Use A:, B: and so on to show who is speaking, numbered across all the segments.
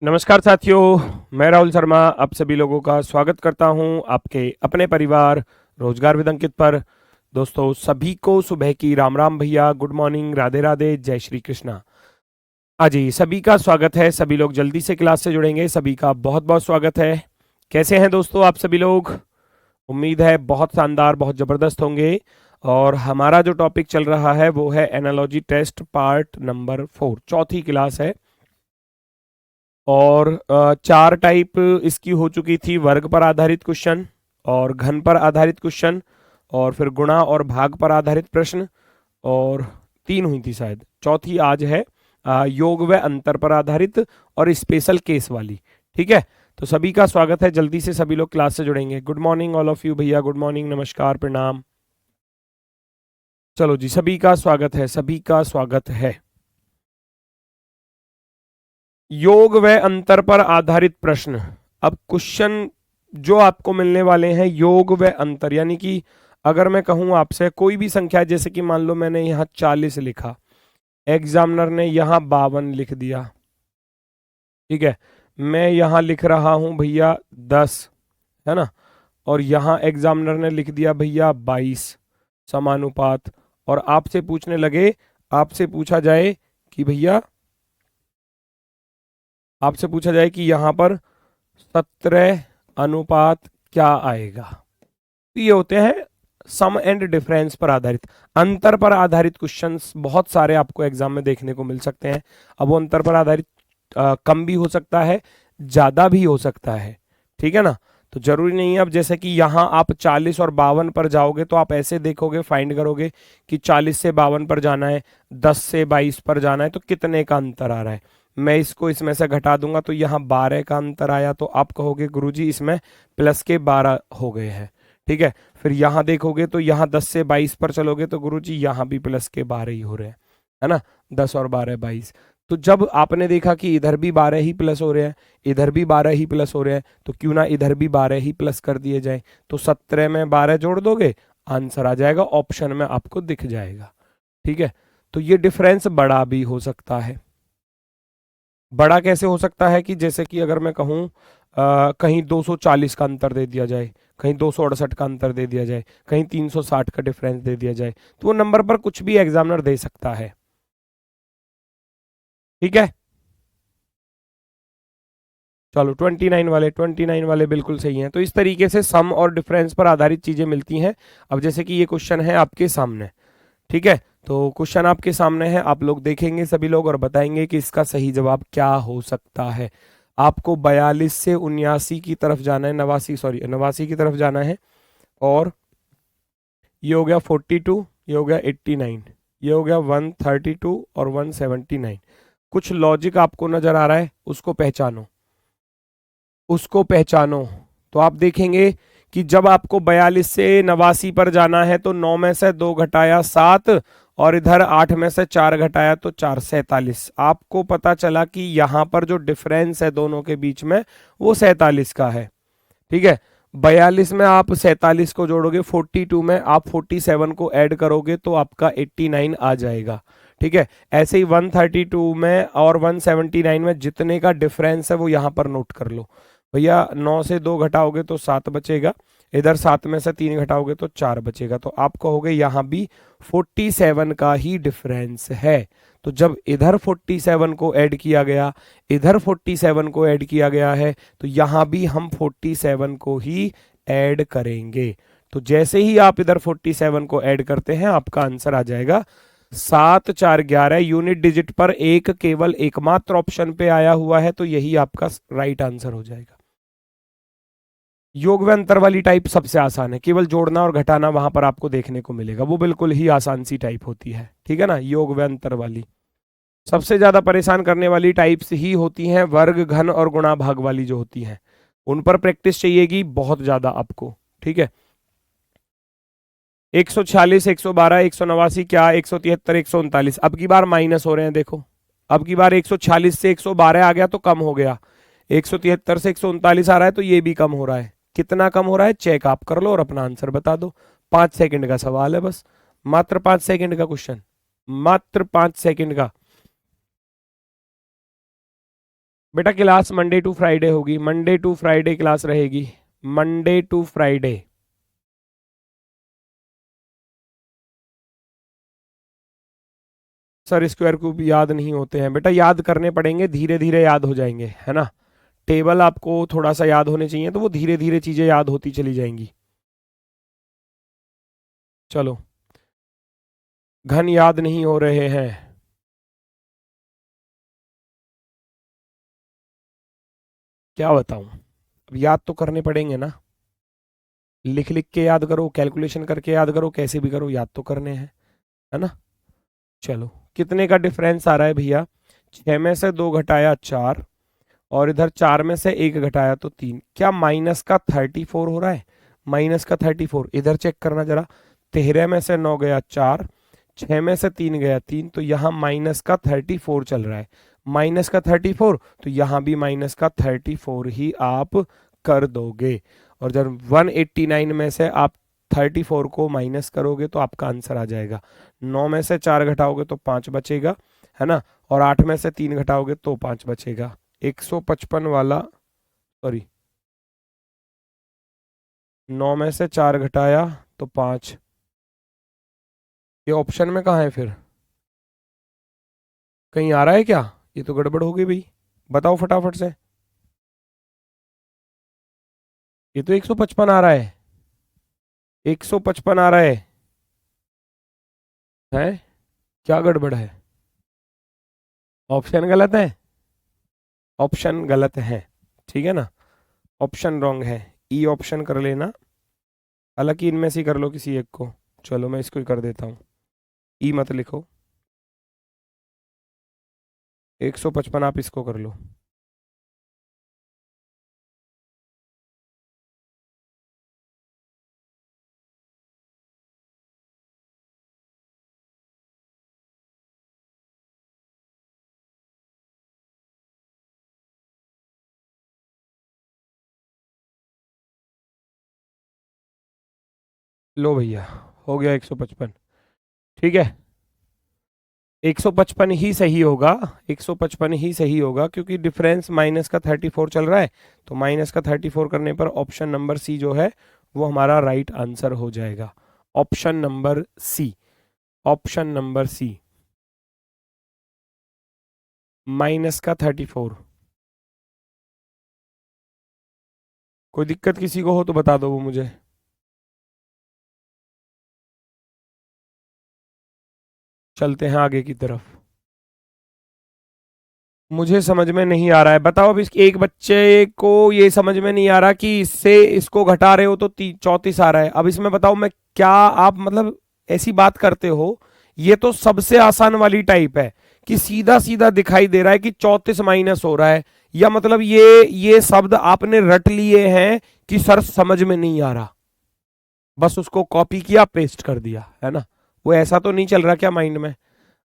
A: नमस्कार साथियों, मैं राहुल शर्मा आप सभी लोगों का स्वागत करता हूं आपके अपने परिवार रोजगार विद अंकित पर। दोस्तों सभी को सुबह की राम राम भैया, गुड मॉर्निंग, राधे राधे, जय श्री कृष्णा। हाँ जी, सभी का स्वागत है। सभी लोग जल्दी से क्लास से जुड़ेंगे, सभी का बहुत बहुत स्वागत है। कैसे हैं दोस्तों आप सभी लोग? उम्मीद है बहुत शानदार, बहुत जबरदस्त होंगे। और हमारा जो टॉपिक चल रहा है वो है एनालॉजी टेस्ट पार्ट नंबर 4, चौथी क्लास है। और चार टाइप इसकी हो चुकी थी, वर्ग पर आधारित क्वेश्चन और घन पर आधारित क्वेश्चन और फिर गुणा और भाग पर आधारित प्रश्न, और तीन हुई थी शायद, चौथी आज है योग व अंतर पर आधारित और स्पेशल केस वाली। ठीक है, तो सभी का स्वागत है। जल्दी से सभी लोग क्लास से जुड़ेंगे। Good morning all of you भैया, गुड मॉर्निंग, नमस्कार, प्रणाम। चलो जी, सभी का स्वागत है, सभी का स्वागत है। योग व अंतर पर आधारित प्रश्न। अब क्वेश्चन जो आपको मिलने वाले हैं योग व अंतर, यानी कि अगर मैं कहूं आपसे कोई भी संख्या, जैसे कि मान लो मैंने यहां 40 लिखा, एग्जामिनर ने यहां 52 लिख दिया। ठीक है, मैं यहां लिख रहा हूं भैया 10, है ना, और यहां एग्जामिनर ने लिख दिया भैया 22, समानुपात। और आपसे पूछने लगे, आपसे पूछा जाए कि भैया, आपसे पूछा जाए कि यहां पर 17 अनुपात क्या आएगा। तो ये होते हैं सम एंड डिफरेंस पर आधारित, अंतर पर आधारित क्वेश्चंस बहुत सारे आपको एग्जाम में देखने को मिल सकते हैं। अब वो अंतर पर आधारित कम भी हो सकता है, ज्यादा भी हो सकता है। ठीक है ना, तो जरूरी नहीं है। अब जैसे कि यहाँ आप 40 और 52 पर जाओगे तो आप ऐसे देखोगे, फाइंड करोगे कि 40 से 52 पर जाना है, 10 से 22 पर जाना है, तो कितने का अंतर आ रहा है। मैं इसको इसमें से घटा दूंगा तो यहाँ 12 का अंतर आया, तो आप कहोगे गुरुजी इसमें प्लस के 12 हो गए हैं। ठीक है, फिर यहाँ देखोगे तो यहाँ 10 से 22 पर चलोगे तो गुरुजी यहाँ भी प्लस के 12 ही हो रहे हैं, है ना, 10 और 12 22। तो जब आपने देखा कि इधर भी 12 ही प्लस हो रहे हैं, इधर भी 12 ही प्लस हो रहे हैं, तो क्यों ना इधर भी 12 ही प्लस कर दिए जाए। तो 17 में 12 जोड़ दोगे, आंसर आ जाएगा, ऑप्शन में आपको दिख जाएगा। ठीक है, तो ये डिफरेंस बड़ा भी हो सकता है। बड़ा कैसे हो सकता है कि जैसे कि अगर मैं कहूँ कहीं 240 का अंतर दे दिया जाए, कहीं 268 का अंतर दे दिया जाए, कहीं 360 का डिफरेंस दे दिया जाए, तो वो नंबर पर कुछ भी एग्जामिनर दे सकता है। ठीक है, चलो 29 वाले बिल्कुल सही हैं। तो इस तरीके से सम और डिफरेंस पर आधारित चीजें मिलती हैं। अब जैसे कि ये क्वेश्चन है आपके सामने, ठीक है, तो क्वेश्चन आपके सामने है, आप लोग देखेंगे सभी लोग और बताएंगे कि इसका सही जवाब क्या हो सकता है। आपको 42 से 79 की तरफ जाना है, 89 सॉरी 89 की तरफ जाना है, और ये हो गया 42, ये हो गया 89, ये हो गया 132 और 179। कुछ लॉजिक आपको नजर आ रहा है, उसको पहचानो, उसको पहचानो। तो आप देखेंगे कि जब आपको 42 से 89 पर जाना है तो 9 में से 2 घटाया 7, और इधर 8 में से 4 घटाया तो 4, 47। आपको पता चला कि यहां पर जो डिफरेंस है दोनों के बीच में वो 47 का है। ठीक है, 42 में आप 47 को जोड़ोगे, 42 में आप 47 को ऐड करोगे तो आपका 89 आ जाएगा। ठीक है, ऐसे ही 132 में और 179 में जितने का डिफरेंस है वो यहां पर नोट कर लो भैया। 9 से 2 घटाओगे तो 7 बचेगा, इधर 7 में से 3 घटाओगे तो 4 बचेगा, तो आप कहोगे यहां भी 47 का ही डिफरेंस है। तो जब इधर 47 को ऐड किया गया, इधर 47 को ऐड किया गया है, तो यहां भी हम 47 को ही ऐड करेंगे। तो जैसे ही आप इधर 47 को ऐड करते हैं आपका आंसर आ जाएगा 7 4 11। यूनिट डिजिट पर एक केवल एकमात्र ऑप्शन पे आया हुआ है, तो यही आपका राइट आंसर हो जाएगा। योग व अंतर वाली टाइप सबसे आसान है, केवल जोड़ना और घटाना वहां पर आपको देखने को मिलेगा, वो बिल्कुल ही आसान सी टाइप होती है। ठीक है ना, योग व अंतर वाली सबसे ज्यादा परेशान करने वाली टाइप्स ही होती हैं वर्ग, घन और गुणा भाग वाली जो होती हैं, उन पर प्रैक्टिस चाहिएगी बहुत ज्यादा आपको। ठीक है, 146, 112, 189, क्या 173, 139, अब की बार माइनस हो रहे हैं। देखो, अब की बार 146 से 112 आ गया तो कम हो गया, 173 से 139 आ रहा है तो ये भी कम हो रहा है। कितना कम हो रहा है चेक आप कर लो और अपना आंसर बता दो। 5 सेकंड का सवाल है बस, मात्र 5 सेकंड का क्वेश्चन, मात्र 5 सेकंड का। बेटा क्लास मंडे टू फ्राइडे होगी, मंडे टू फ्राइडे क्लास रहेगी, Monday to Friday. Sir square cube याद नहीं होते हैं बेटा, याद करने पड़ेंगे, धीरे धीरे याद हो जाएंगे, है ना। टेबल आपको थोड़ा सा याद होने चाहिए, तो वो धीरे धीरे चीजें याद होती चली जाएंगी। चलो, घन याद नहीं हो रहे हैं। क्या बताऊं, अब याद तो करने पड़ेंगे ना, लिख लिख के याद करो, कैलकुलेशन करके याद करो, कैसे भी करो, याद तो करने हैं, है ना। चलो, कितने का डिफरेंस आ रहा है भैया, 6 में से 2 घटाया 4, और इधर 4 में से 1 घटाया तो 3, क्या माइनस का 34 हो रहा है, माइनस का 34। इधर चेक करना जरा, 13 में से 9 गया 4, 6 में से 3 गया 3, तो यहाँ माइनस का 34 चल रहा है, माइनस का 34, तो यहाँ भी माइनस का 34 ही आप कर दोगे। और जब 189 में से आप 34 को माइनस करोगे तो आपका आंसर आ जाएगा। 9 में से 4 घटाओगे तो 5 बचेगा, है ना, और 8 में से 3 घटाओगे तो 5 बचेगा। 155 वाला, सॉरी, 9 में से 4 घटाया तो 5, ये ऑप्शन में कहाँ है फिर, कहीं आ रहा है क्या, ये तो गड़बड़ हो गई भाई, बताओ फटाफट से। ये तो 155 आ रहा है, 155 आ रहा है क्या गड़बड़ है, ऑप्शन गलत है, ऑप्शन गलत है, ठीक है ना, ऑप्शन रॉन्ग है, ई ऑप्शन कर लेना, हालांकि इनमें से ही कर लो किसी एक को। चलो मैं इसको ही कर देता हूँ, ई मत लिखो, 155 आप इसको कर लो। लो भैया, हो गया 155, ठीक है, 155 ही सही होगा, 155 ही सही होगा, क्योंकि डिफरेंस माइनस का 34 चल रहा है, तो माइनस का 34 करने पर ऑप्शन नंबर सी जो है वो हमारा राइट आंसर हो जाएगा, option number C, option number C, minus का 34। कोई दिक्कत किसी को हो तो बता दो वो मुझे। चलते हैं आगे की तरफ, मुझे समझ में नहीं आ रहा है, बताओ। अब इस एक बच्चे को ये समझ में नहीं आ रहा कि इससे इसको घटा रहे हो तो 34 आ रहा है, अब इसमें बताओ मैं क्या, आप मतलब ऐसी बात करते हो, ये तो सबसे आसान वाली टाइप है कि सीधा सीधा दिखाई दे रहा है कि 34 माइनस हो रहा है, या मतलब ये शब्द आपने रट लिए हैं कि सर समझ में नहीं आ रहा, बस उसको कॉपी किया पेस्ट कर दिया, है ना। वो ऐसा तो नहीं चल रहा क्या माइंड में,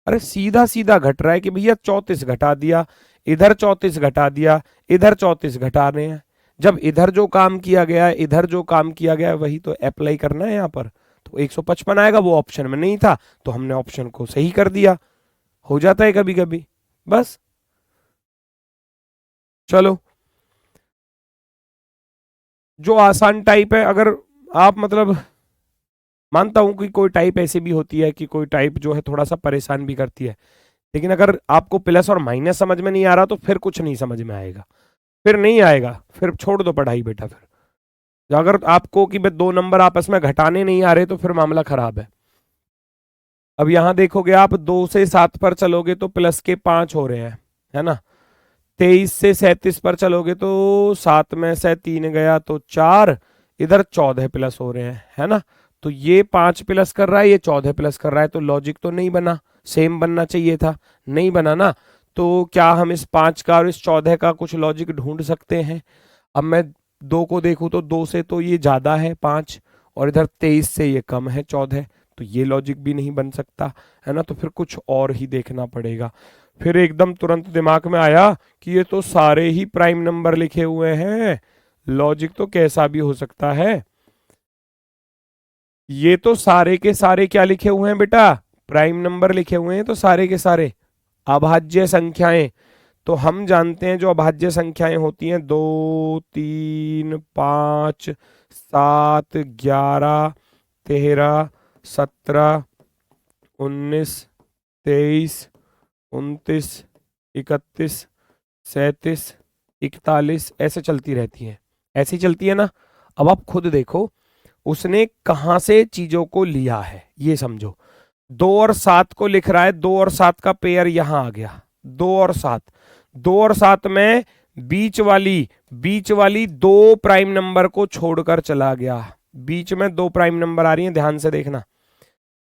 A: अरे सीधा सीधा घट रहा है कि भैया 34 घटा दिया, इधर 34 घटा दिया, इधर 34 घटा रहे हैं, जब इधर जो काम किया गया है, इधर जो काम किया गया है वही तो अप्लाई करना है यहाँ पर, तो 155 आएगा, वो ऑप्शन में नहीं था तो हमने ऑप्शन को सही कर दिया, हो जाता है कभी कभी, बस। चलो, जो आसान टाइप है, अगर आप मतलब, मानता हूं कि कोई टाइप ऐसी भी होती है कि कोई टाइप जो है थोड़ा सा परेशान भी करती है, लेकिन अगर आपको प्लस और माइनस समझ में नहीं आ रहा तो फिर कुछ नहीं समझ में आएगा, फिर नहीं आएगा, फिर छोड़ दो पढ़ाई बेटा। फिर अगर आपको कि भाई 2 नंबर आपस में घटाने नहीं आ रहे तो फिर मामला खराब है। अब यहां देखोगे आप, 2 से 7 पर चलोगे तो प्लस के 5 हो रहे हैं, है ना, 23 से 37 पर चलोगे तो 7 में से 3 गया तो 4, इधर 14 प्लस हो रहे हैं, है ना, तो ये 5 प्लस कर रहा है, ये 14 प्लस कर रहा है, तो लॉजिक तो नहीं बना, सेम बनना चाहिए था, नहीं बना ना। तो क्या हम इस 5 का और इस 14 का कुछ लॉजिक ढूंढ सकते हैं। अब मैं 2 को देखूं तो 2 से तो ये ज्यादा है 5, और इधर 23 से ये कम है 14, तो ये लॉजिक भी नहीं बन सकता, है ना, तो फिर कुछ और ही देखना पड़ेगा। फिर एकदम तुरंत दिमाग में आया कि ये तो सारे ही प्राइम नंबर लिखे हुए हैं, लॉजिक तो कैसा भी हो सकता है, ये तो सारे के सारे क्या लिखे हुए हैं बेटा, प्राइम नंबर लिखे हुए हैं, तो सारे के सारे अभाज्य संख्याएं, तो हम जानते हैं जो अभाज्य संख्याएं होती हैं 2, 3, 5, 7, 11, 13, 17, 19, 23, 29, 31, 37, 41 ऐसे चलती रहती हैं, ऐसी चलती है ना। अब आप खुद देखो उसने कहां से चीजों को लिया है, ये समझो। 2 और 7 को लिख रहा है, 2 और 7 का पेयर यहां आ गया, 2 और 7। 2 और 7 में बीच वाली 2 प्राइम नंबर को छोड़कर चला गया। बीच में 2 प्राइम नंबर आ रही है, ध्यान से देखना।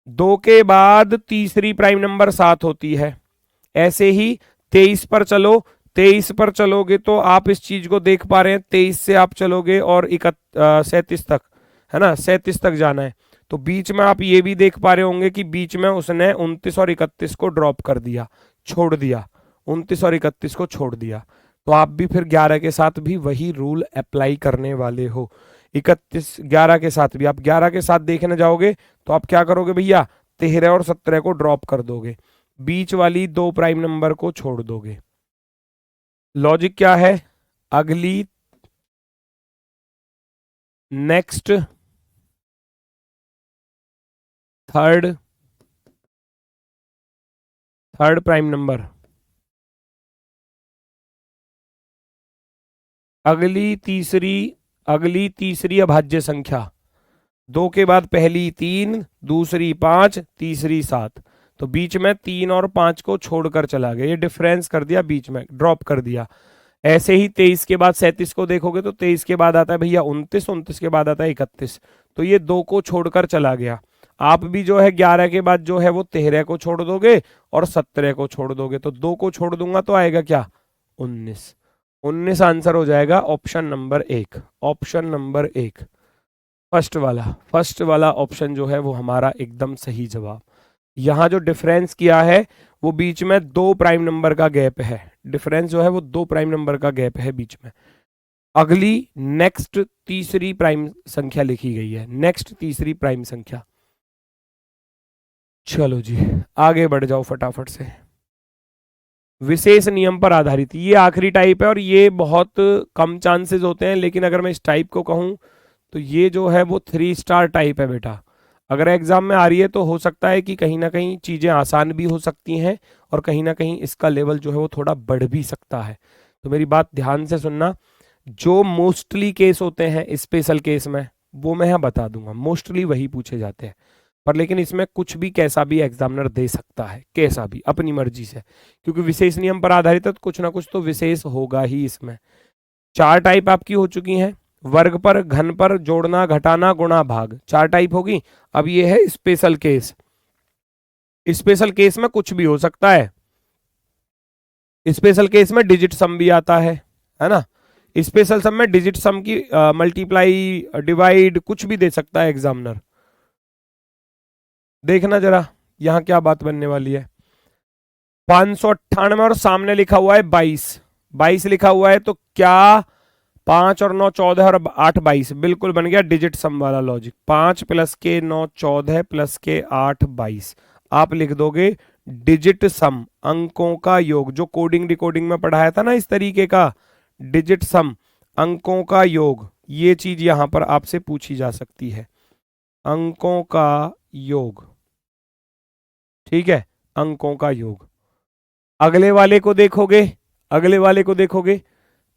A: 2 के बाद तीसरी प्राइम नंबर 7 होती है। ऐसे ही 23 पर चलो, 23 पर चलोगे तो आप इस चीज को देख पा रहे हैं, 23 से आप चलोगे और 37 तक, है ना, 37 तक जाना है। तो बीच में आप ये भी देख पा रहे होंगे कि बीच में उसने 29 और 31 को ड्रॉप कर दिया, छोड़ दिया, 29 और 31 को छोड़ दिया। तो आप भी फिर 11 के साथ भी वही रूल अप्लाई करने वाले हो। 31 11 के साथ भी आप 11 के साथ देखने जाओगे तो आप क्या करोगे भैया, 13 और 17 को ड्रॉप कर दोगे, बीच वाली 2 प्राइम नंबर को छोड़ दोगे। लॉजिक क्या है, अगली नेक्स्ट थर्ड प्राइम नंबर, अगली तीसरी अभाज्य संख्या। 2 के बाद पहली 3, दूसरी 5, तीसरी 7। तो बीच में 3 और 5 को छोड़कर चला गया, ये डिफरेंस कर दिया, बीच में ड्रॉप कर दिया। ऐसे ही 23 के बाद 37 को देखोगे तो 23 के बाद आता है भैया 29, 29 के बाद आता है 31। तो ये 2 को छोड़कर चला गया। आप भी जो है 11 के बाद जो है वो 13 को छोड़ दोगे और 17 को छोड़ दोगे, तो 2 को छोड़ दूंगा तो आएगा क्या, 19। 19 आंसर हो जाएगा option number 1। Option number 1 first वाला ऑप्शन जो है वो हमारा एकदम सही जवाब। यहां जो डिफरेंस किया है वो बीच में 2 प्राइम नंबर का गैप है, डिफरेंस जो है वो 2 प्राइम नंबर का गैप है बीच में। अगली नेक्स्ट तीसरी प्राइम संख्या लिखी गई है, नेक्स्ट तीसरी प्राइम संख्या। चलो जी आगे बढ़ जाओ फटाफट से। विशेष नियम पर आधारित, ये आखिरी टाइप है और ये बहुत कम चांसेस होते हैं, लेकिन अगर मैं इस टाइप को कहूं तो ये जो है वो 3 स्टार टाइप है बेटा। अगर एग्जाम में आ रही है तो हो सकता है कि कहीं ना कहीं चीजें आसान भी हो सकती हैं और कहीं ना कहीं इसका लेवल जो है वो थोड़ा बढ़ भी सकता है। तो मेरी बात ध्यान से सुनना, जो मोस्टली केस होते हैं स्पेशल केस में वो मैं यहाँ बता दूंगा, मोस्टली वही पूछे जाते हैं। पर लेकिन इसमें कुछ भी कैसा भी एग्जामिनर दे सकता है, कैसा भी अपनी मर्जी से, क्योंकि विशेष नियम पर आधारित है तो कुछ ना कुछ तो विशेष होगा ही इसमें। 4 टाइप आपकी हो चुकी हैं, वर्ग पर, घन पर, जोड़ना, घटाना, गुणा, भाग, 4 टाइप होगी। अब ये है स्पेशल केस। स्पेशल केस में कुछ भी हो सकता है, स्पेशल केस में डिजिट सम भी आता है ना। स्पेशल सम में डिजिट सम की मल्टीप्लाई, डिवाइड कुछ भी दे सकता है एग्जामिनर। देखना जरा यहां क्या बात बनने वाली है। 598 और सामने लिखा हुआ है 22, 22 लिखा हुआ है तो क्या 5 और 9 14 और 8 22, बिल्कुल बन गया डिजिट सम वाला लॉजिक। 5 + के 9 14 + के 8 22, आप लिख दोगे डिजिट सम, अंकों का योग, जो कोडिंग डिकोडिंग में पढ़ाया था ना इस तरीके का, डिजिट सम अंकों का योग, ये चीज यहां पर आपसे पूछी जा सकती है, अंकों का योग, ठीक है, अंकों का योग। अगले वाले को देखोगे, अगले वाले को देखोगे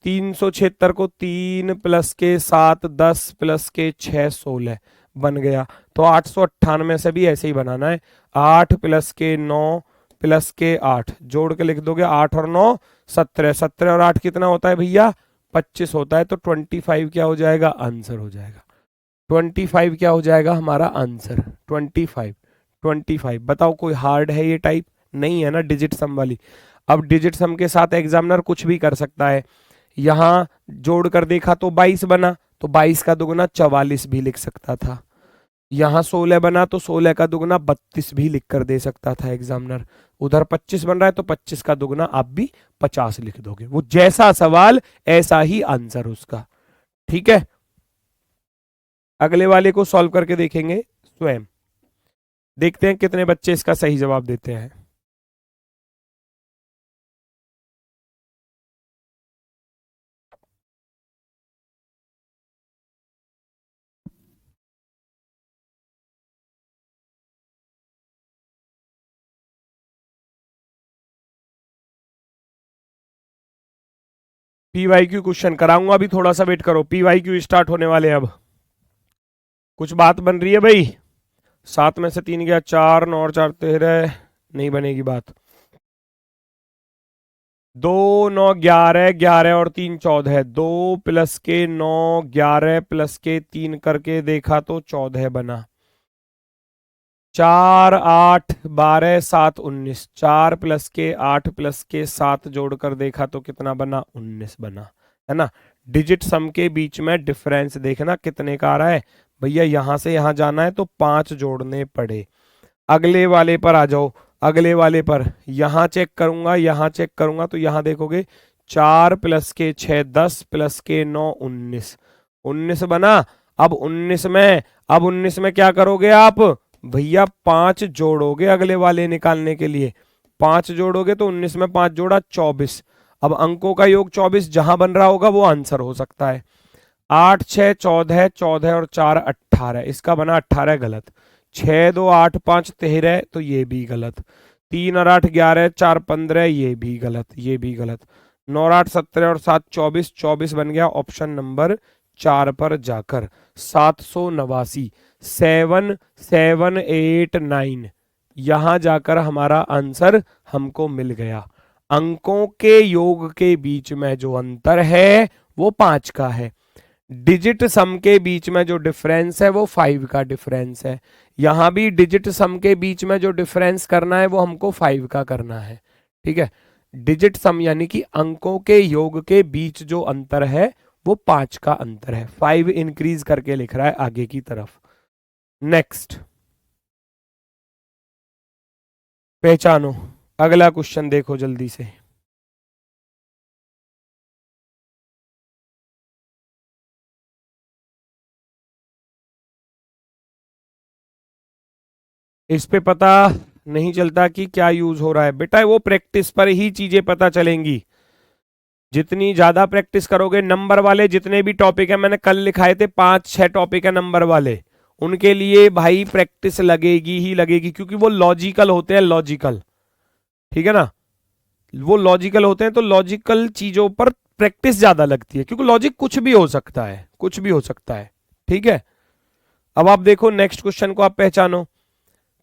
A: 376 को 3 + के 7 10 + के 6 16 बन गया। तो 898 से भी ऐसे ही बनाना है, 8 + के 9 + के 8 जोड़ के लिख दोगे, 8 और 9 17, 17 और 8 कितना होता है भैया, 25 होता है। तो 25 क्या हो जाएगा, आंसर हो जाएगा। 25 क्या हो जाएगा हमारा आंसर, 25। बताओ कोई हार्ड है ये टाइप, नहीं है ना डिजिट सम वाली। अब डिजिट सम के साथ एग्जामिनर कुछ भी कर सकता है, यहां जोड़ कर देखा तो 22 बना, तो 22 का दुगुना 44 भी लिख सकता था। यहां 16 बना तो 16 का दुगुना 32 भी लिख कर दे सकता था एग्जामिनर। उधर 25 बन रहा है तो 25 का दुगुना आप भी 50 लिख दोगे। वो जैसा सवाल ऐसा ही आंसर उसका, ठीक है। अगले वाले को सॉल्व करके देखेंगे स्वयं, देखते हैं कितने बच्चे इसका सही जवाब देते हैं। PYQ क्वेश्चन कराऊंगा, अभी थोड़ा सा वेट करो, PYQ स्टार्ट होने वाले हैं अब। कुछ बात बन रही है भाई? 7 में से 3 गया 4, 9 और 4 13, नहीं बनेगी बात। 2 9 11, 11 और 3 14, 2 प्लस के 9 11 प्लस के 3 करके देखा तो 14 बना। 4 8 12 7 19, 4 प्लस के 8 प्लस के 7 जोड़कर देखा तो कितना बना? 19 बना, है ना। डिजिट सम के बीच में डिफरेंस देखना कितने का आ रहा है भैया। यहां से यहां जाना है तो 5 जोड़ने पड़े। अगले वाले पर आ जाओ, अगले वाले पर यहां चेक करूंगा, यहां चेक करूंगा तो यहां देखोगे 4 प्लस के 6 10 प्लस के 9 19, 19 बना। अब 19 में क्या करोगे आप भैया? 5 जोड़ोगे अगले वाले निकालने के लिए, 5 जोड़ोगे तो 19 में 5 जोड़ा 24। अब अंकों का योग 24 जहां बन रहा होगा वो आंसर हो सकता है। 8 6 14, 14 और 4 18, इसका बना 18 गलत। 6 2 8 5 13, तो ये भी गलत। 3 और 8 11, 4 15, ये भी गलत, ये भी गलत। 9 और 8 17 और 7 24, 24 बन गया ऑप्शन नंबर 4 पर जाकर। 789, 7789, यहां जाकर हमारा आंसर हमको मिल गया। अंकों के योग के बीच में जो अंतर है वो 5 का है। डिजिट सम के बीच में जो डिफरेंस है वो 5 का डिफरेंस है। यहां भी डिजिट सम के बीच में जो डिफरेंस करना है वो हमको 5 का करना है, ठीक है। डिजिट सम यानी कि अंकों के योग के बीच जो अंतर है वो 5 का अंतर है। 5 इंक्रीज करके लिख रहा है आगे की तरफ। नेक्स्ट, पहचानो। अगला क्वेश्चन देखो जल्दी से। इस पे पता नहीं चलता कि क्या यूज हो रहा है बेटा, वो प्रैक्टिस पर ही चीजें पता चलेंगी। जितनी ज्यादा प्रैक्टिस करोगे, नंबर वाले जितने भी टॉपिक है, मैंने कल लिखाए थे 5-6 टॉपिक है नंबर वाले, उनके लिए भाई प्रैक्टिस लगेगी ही लगेगी, क्योंकि वो लॉजिकल होते हैं, लॉजिकल, ठीक है ना। वो लॉजिकल होते हैं तो लॉजिकल चीजों पर प्रैक्टिस ज्यादा लगती है, क्योंकि लॉजिक कुछ भी हो सकता है, कुछ भी हो सकता है, ठीक है। अब आप देखो नेक्स्ट क्वेश्चन को, आप पहचानो।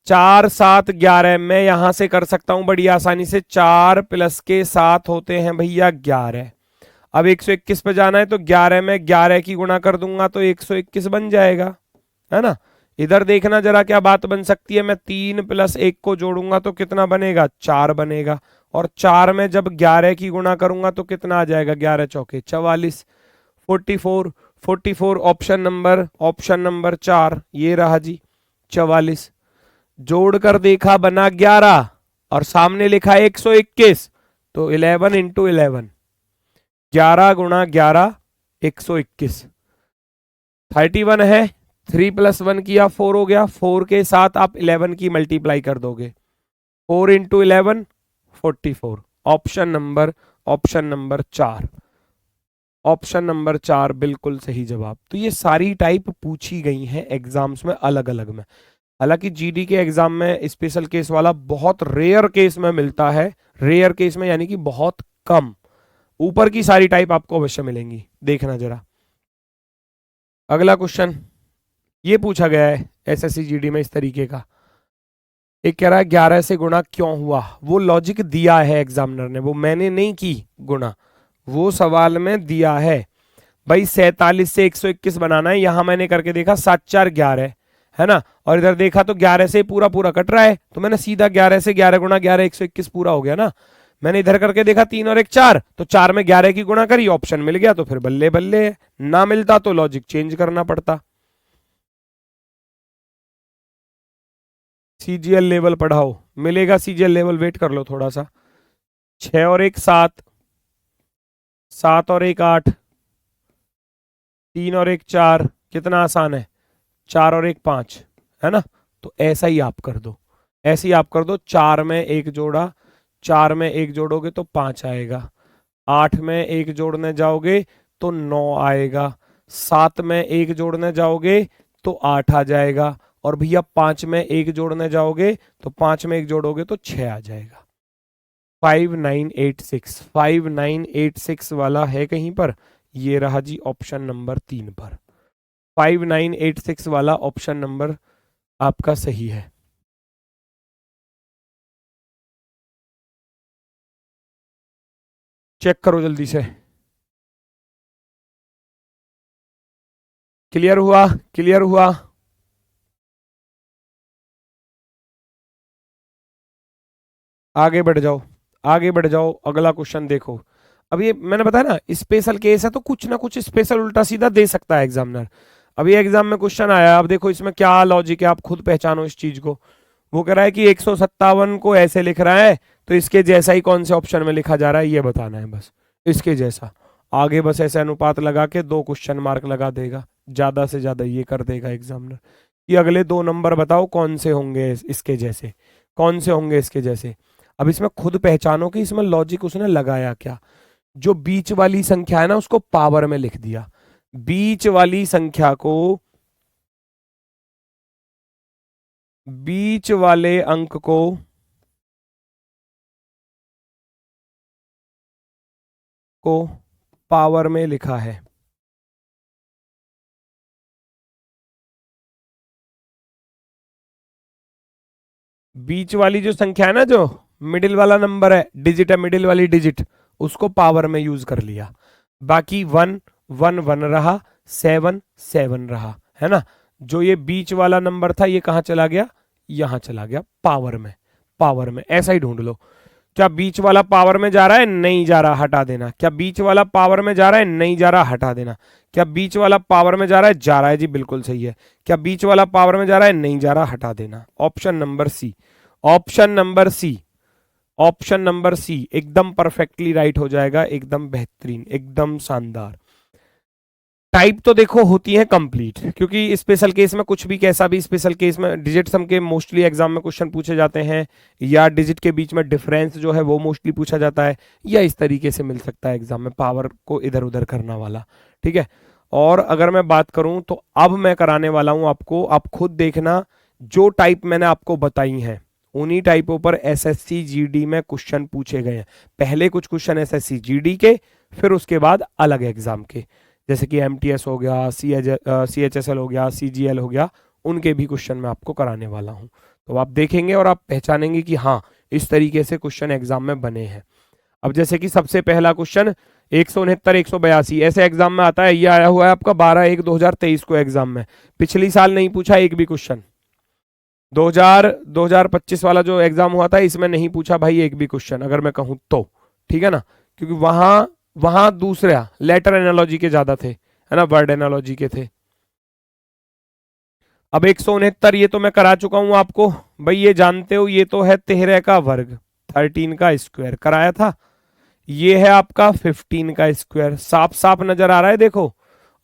A: 4 7 11, मैं यहां से कर सकता हूं बड़ी आसानी से। 4 प्लस के 7 होते हैं भैया 11। अब 121 पे जाना है तो 11 में 11 की गुणा कर दूंगा तो 121 बन जाएगा, है ना। इधर देखना जरा क्या बात बन सकती है। मैं 3 प्लस 1 को जोड़ूंगा तो कितना बनेगा? 4 बनेगा। और 4 में जब 11 की गुणा करूंगा तो कितना आ जाएगा? 11 चौके 44, 44, 44। ऑप्शन नंबर 4 ये रहा जी, 44। जोड़कर देखा बना 11 और सामने लिखा 121, तो 11 इंटू 11, 11 गुणा 11 121, 31 है। 3 प्लस 1 किया 4 हो गया। 4 के साथ आप 11 की मल्टीप्लाई कर दोगे, 4 into 11 44। Option number 4, option number 4 बिल्कुल सही जवाब। तो ये सारी टाइप पूछी गई हैं एग्जाम्स में अलग अलग में। हालांकि जीडी के एग्जाम में स्पेशल केस वाला बहुत रेयर केस में मिलता है, रेयर केस में यानी कि बहुत कम। ऊपर की सारी टाइप आपको अवश्य मिलेंगी, देखना जरा। अगला क्वेश्चन ये पूछा गया है एसएससी जीडी में इस तरीके का। एक कह रहा है 11 से गुणा क्यों हुआ, वो लॉजिक दिया है एग्जामिनर ने, वो मैंने नहीं की गुणा, वो सवाल में दिया है। भाई 47 से 121 बनाना है, यहां मैंने करके देखा 7 4 11, है ना। और इधर देखा तो 11 से पूरा पूरा कट रहा है, तो मैंने सीधा 11 से 11 गुणा 11 121 पूरा हो गया ना। मैंने इधर करके देखा 3 और 1 4, तो 4 में 11 की गुणा करी, ऑप्शन मिल गया, तो फिर बल्ले बल्ले है। ना मिलता तो लॉजिक चेंज करना पड़ता। सीजीएल लेवल पढ़ाओ, मिलेगा सीजीएल लेवल, वेट कर लो थोड़ा सा। 6 और 1 7, 7 और 1 8, 3 और 1 4, कितना आसान है। 4 और 1 5, है ना। तो ऐसा ही आप कर दो, ऐसे ही आप कर दो। 4 में 1 जोड़ा, 4 में 1 जोड़ोगे तो 5 आएगा। 8 में 1 जोड़ने जाओगे तो 9 आएगा। 7 में 1 जोड़ने जाओगे तो 8 आ जाएगा। और भैया 5 में 1 जोड़ने जाओगे तो 5 में 1 जोड़ोगे तो 6 आ जाएगा। 5986 वाला है कहीं पर? ये रहा जी ऑप्शन नंबर 3 पर। 5986 वाला ऑप्शन नंबर आपका सही है। चेक करो जल्दी से। क्लियर हुआ? क्लियर हुआ? आगे बढ़ जाओ, आगे बढ़ जाओ, अगला क्वेश्चन देखो। अब ये मैंने बताया ना स्पेशल केस है, तो कुछ ना कुछ स्पेशल उल्टा सीधा दे सकता है एग्जामिनर। अभी एग्जाम में क्वेश्चन आया, अब देखो इसमें क्या लॉजिक है, आप खुद पहचानो इस चीज को। वो कह रहा है कि 157 को ऐसे लिख रहा है, तो इसके जैसा ही कौन से ऑप्शन में लिखा जा रहा है ये बताना है बस, इसके जैसा। आगे बस ऐसे अनुपात लगा के 2 क्वेश्चन मार्क लगा देगा, ज्यादा से ज्यादा ये कर देगा एग्जामिनर कि अगले 2 नंबर बताओ कौन से होंगे इसके जैसे, कौन से होंगे इसके जैसे। अब इसमें खुद पहचानो कि इसमें लॉजिक उसने लगाया क्या। जो बीच वाली संख्या है ना उसको पावर में लिख दिया, बीच वाली संख्या को, बीच वाले अंक को पावर में लिखा है। बीच वाली जो संख्या है ना, जो मिडिल वाला नंबर है, डिजिट है, मिडिल वाली डिजिट, उसको पावर में यूज कर लिया। बाकी 1 1 1 रहा, 7 7 रहा, है ना। जो ये बीच वाला नंबर था ये कहां चला गया? यहां चला गया पावर में। पावर में ऐसा ही ढूंढ लो। क्या बीच वाला पावर में जा रहा है? नहीं जा रहा, हटा देना। क्या बीच वाला पावर में जा रहा है? नहीं जा रहा, हटा देना। क्या बीच वाला पावर में जा रहा है? जा रहा है जी, बिल्कुल सही है। क्या बीच वाला पावर में जा रहा है? नहीं जा रहा, हटा देना। Option number C, option number C, option number C एकदम परफेक्टली राइट हो जाएगा, एकदम बेहतरीन, एकदम शानदार। टाइप तो देखो होती है कंप्लीट, क्योंकि स्पेशल केस में कुछ भी कैसा भी स्पेशल केस में डिजिट सम के मोस्टली एग्जाम में क्वेश्चन पूछे जाते हैं, या डिजिट के बीच में डिफरेंस जो है वो मोस्टली पूछा जाता है, या इस तरीके से मिल सकता है एग्जाम में पावर को इधर उधर करना वाला। ठीक है। और अगर मैं बात करूं तो अब मैं कराने वाला हूं आपको, आप खुद देखना, जो टाइप मैंने आपको बताई हैं उन्हीं टाइपों पर एसएससी जीडी में क्वेश्चन पूछे गए हैं। पहले कुछ क्वेश्चन एसएससी जीडी के, फिर उसके बाद अलग एग्जाम के, जैसे कि एमटीएस हो गया, सीएचएसएल हो गया, सीजीएल हो गया, उनके भी क्वेश्चन मैं आपको कराने वाला हूं। तो आप देखेंगे और आप पहचानेंगे कि हाँ इस तरीके से क्वेश्चन एग्जाम में बने हैं। अब जैसे कि सबसे पहला क्वेश्चन 169 182 ऐसे एग्जाम में आता है, ये आया हुआ है आपका 12/1/2023 को एग्जाम में। पिछली साल नहीं पूछा एक भी क्वेश्चन। 2025 वाला जो एग्जाम हुआ था इसमें नहीं पूछा भाई एक भी क्वेश्चन, अगर मैं कहूं तो। ठीक है ना, क्योंकि वहां वहां दूसरा लेटर एनालॉजी के ज्यादा थे, है ना, वर्ड एनालॉजी के थे। अब 169 ये तो मैं करा चुका हूं आपको भाई, ये जानते हो, ये तो है 13 का वर्ग, 13 का स्क्वायर कराया था। ये है आपका 15 का स्क्वायर, साफ साफ नजर आ रहा है देखो।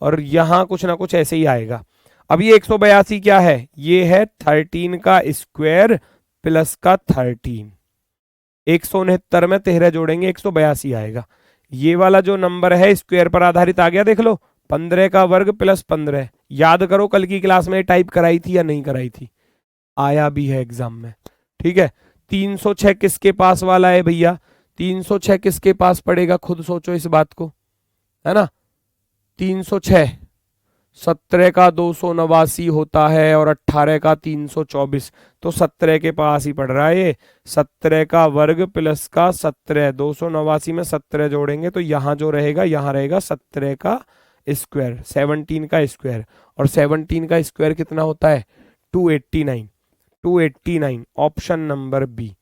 A: और यहां कुछ ना कुछ ऐसे ही आएगा। अब ये 182 क्या है? ये है 13 का स्क्वायर प्लस का 13। 169 में 13 जोड़ेंगे 182 आएगा। ये वाला जो नंबर है स्क्वायर पर आधारित आ गया, देख लो, 15 का वर्ग प्लस 15। याद करो कल की क्लास में टाइप कराई थी या नहीं कराई थी, आया भी है एग्जाम में। ठीक है। 306 किसके पास वाला है भैया? 306 किसके पास पड़ेगा? खुद सोचो इस बात को, है ना। 306 17 का 289 होता है और 18 का 324, तो 17 के पास ही पड़ रहा है ये। 17 का वर्ग प्लस का 17, 289 में 17 जोड़ेंगे तो यहां जो रहेगा, यहां रहेगा 17 का स्क्वायर, 17 का स्क्वायर। और 17 का स्क्वायर कितना होता है? 289। 289 ऑप्शन नंबर बी।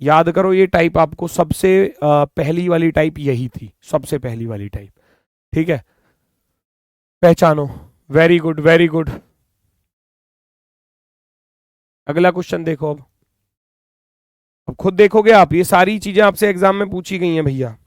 A: याद करो ये टाइप आपको सबसे पहली वाली टाइप यही थी, सबसे पहली वाली टाइप। ठीक है, पहचानो। Very good, very good. अगला क्वेश्चन देखो। अब खुद देखोगे आप, ये सारी चीजें आपसे एग्जाम में पूछी गई हैं भैया।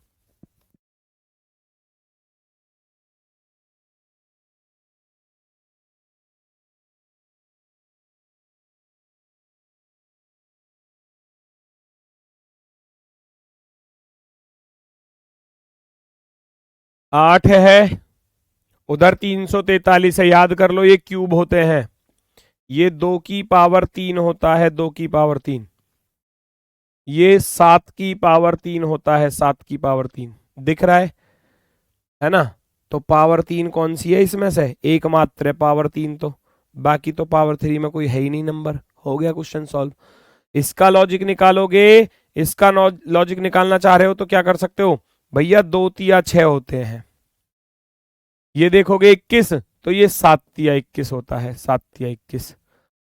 A: आठ है, उधर 343 है, याद कर लो ये क्यूब होते हैं। ये 2 की पावर 3 होता है, 2 की पावर 3। ये 7 की पावर 3 होता है, 7 की पावर 3 दिख रहा है ना। तो पावर 3 कौन सी है इसमें से, एकमात्र है पावर 3, तो बाकी तो पावर 3 में कोई है ही नहीं नंबर। हो गया क्वेश्चन सॉल्व। इसका लॉजिक निकालोगे, इसका लॉजिक निकालना चाह रहे हो तो क्या कर सकते हो भैया, 2 तिया 6 होते हैं। ये देखोगे 21, तो ये 7 तिया 21 होता है, 7 तिया 21।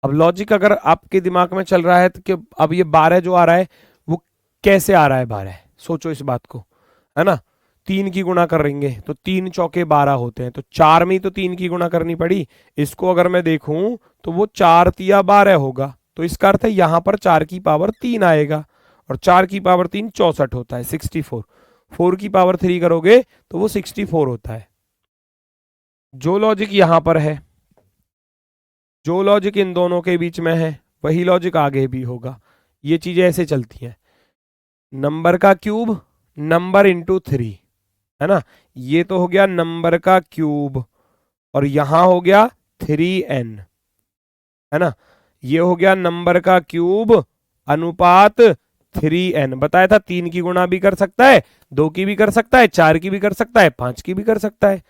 A: अब लॉजिक अगर आपके दिमाग में चल रहा है तो कि अब ये 12 जो आ रहा है वो कैसे आ रहा है 12, सोचो इस बात को, है ना। 3 की गुणा करेंगे तो 3 चौके 12 होते हैं, तो 4 में ही तो 3 की गुणा करनी पड़ी। इसको अगर मैं देखूं तो वो 4 तिया 12 होगा, तो इसका अर्थ है यहां पर 4 की पावर 3 आएगा, और 4 की पावर 3 64 होता है, 64। 4 की पावर 3 करोगे तो वो 64 होता है। जो लॉजिक यहां पर है, जो लॉजिक इन दोनों के बीच में है, वही लॉजिक आगे भी होगा। ये चीजें ऐसे चलती हैं, नंबर का क्यूब, नंबर इंटू 3, है ना। ये तो हो गया नंबर का क्यूब, और यहां हो गया 3n, है ना। ये हो गया नंबर का क्यूब अनुपात 3n। बताया था 3 की गुणा भी कर सकता है, 2 की भी कर सकता है, 4 की भी कर सकता है, 5 की भी कर सकता है।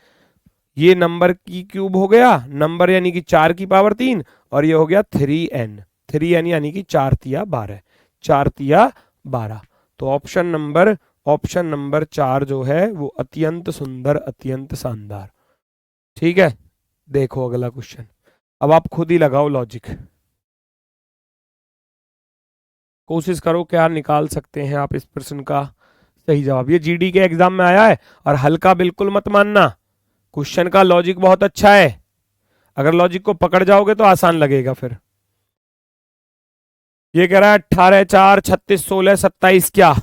A: ये नंबर की क्यूब हो गया, नंबर यानी कि 4 की पावर 3, और ये हो गया 3n। 3n यानी कि 4 तिया 12, 4 तिया 12। तो ऑप्शन नंबर 4 जो है वो अत्यंत सुंदर, अत्यंत शानदार। ठीक है, देखो अगला क्वेश्चन। अब आप खुद ही लगाओ लॉजिक, कोशिश करो क्या निकाल सकते हैं आप इस प्रश्न का सही जवाब। ये जीडी के एग्जाम में आया है, और हल्का बिल्कुल मत मानना, क्वेश्चन का लॉजिक बहुत अच्छा है। अगर लॉजिक को पकड़ जाओगे तो आसान लगेगा फिर। ये कह रहा है 18 4 36 16 27 क्या,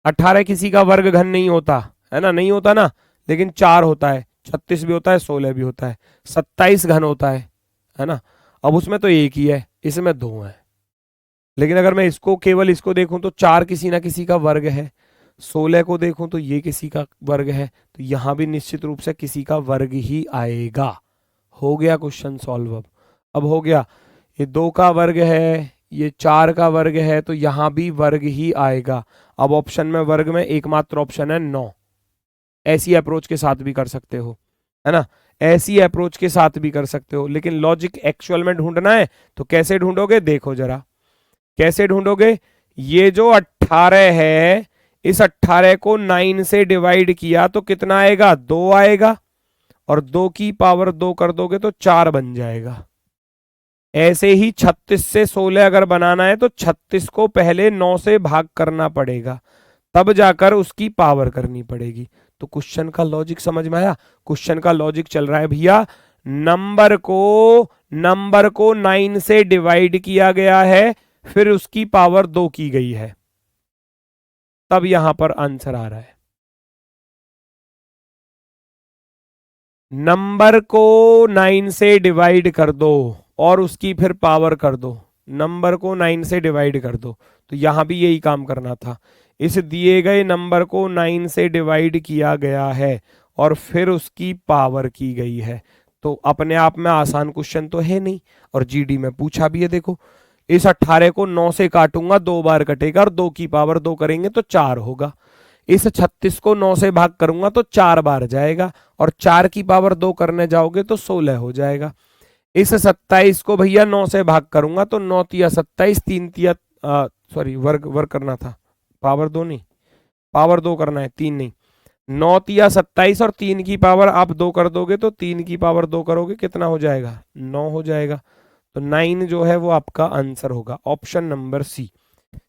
A: 18 किसी का वर्ग घन नहीं होता, है ना, नहीं होता ना, लेकिन 4 होता है, 36 भी होता है, 16 भी होता है, 27 घन होता है ना। अब उसमें तो एक ही है, इसमें 2 है। लेकिन अगर मैं इसको केवल इसको देखूं तो 4 किसी ना किसी का वर्ग है, 16 को देखूं तो ये किसी का वर्ग है, तो यहां भी निश्चित रूप से किसी का वर्ग ही आएगा। हो गया क्वेश्चन सॉल्व। अब हो गया, ये 2 का वर्ग है, ये 4 का वर्ग है, तो यहां भी वर्ग ही आएगा। अब ऑप्शन में वर्ग में एकमात्र ऑप्शन है 9। ऐसी अप्रोच के साथ भी कर सकते हो, है ना, ऐसी अप्रोच के साथ भी कर सकते हो। लेकिन लॉजिक एक्चुअल में ढूंढना है तो कैसे ढूंढोगे, देखो जरा कैसे ढूंढोगे। ये जो 18 है, इस 18 को 9 से डिवाइड किया तो कितना आएगा, 2 आएगा, और 2 की पावर 2 कर दोगे तो 4 बन जाएगा। ऐसे ही 36 से 16 अगर बनाना है तो 36 को पहले 9 से भाग करना पड़ेगा, तब जाकर उसकी पावर करनी पड़ेगी। तो क्वेश्चन का लॉजिक समझ में आया। क्वेश्चन का लॉजिक चल रहा है भैया, नंबर को 9 से डिवाइड किया गया है, फिर उसकी पावर 2 की गई है, तब यहां पर आंसर आ रहा है। नंबर को 9 से डिवाइड कर दो और उसकी फिर पावर कर दो, नंबर को 9 से डिवाइड कर दो, तो यहां भी यही काम करना था। इस दिए गए नंबर को 9 से डिवाइड किया गया है और फिर उसकी पावर की गई है, तो अपने आप में आसान क्वेश्चन तो है नहीं, और जीडी में पूछा भी है। देखो, इस 18 को 9 से काटूंगा, 2 बार कटेगा, और 2 की पावर 2 करेंगे तो 4 होगा। इस 36 को 9 से भाग करूंगा तो 4 बार जाएगा, और 4 की पावर 2 करने जाओगे तो 16 हो जाएगा। इस 27 को भैया 9 से भाग करूंगा तो 9 तिया 27, 3 तिया सॉरी वर्ग करना था, पावर 2 नहीं, पावर 2 करना है, 3 नहीं। 9 तिया 27 और 3 की पावर आप 2 कर दोगे तो 3 की पावर 2 करोगे कितना हो जाएगा, 9 हो जाएगा। तो 9 जो है वो आपका आंसर होगा, ऑप्शन नंबर सी।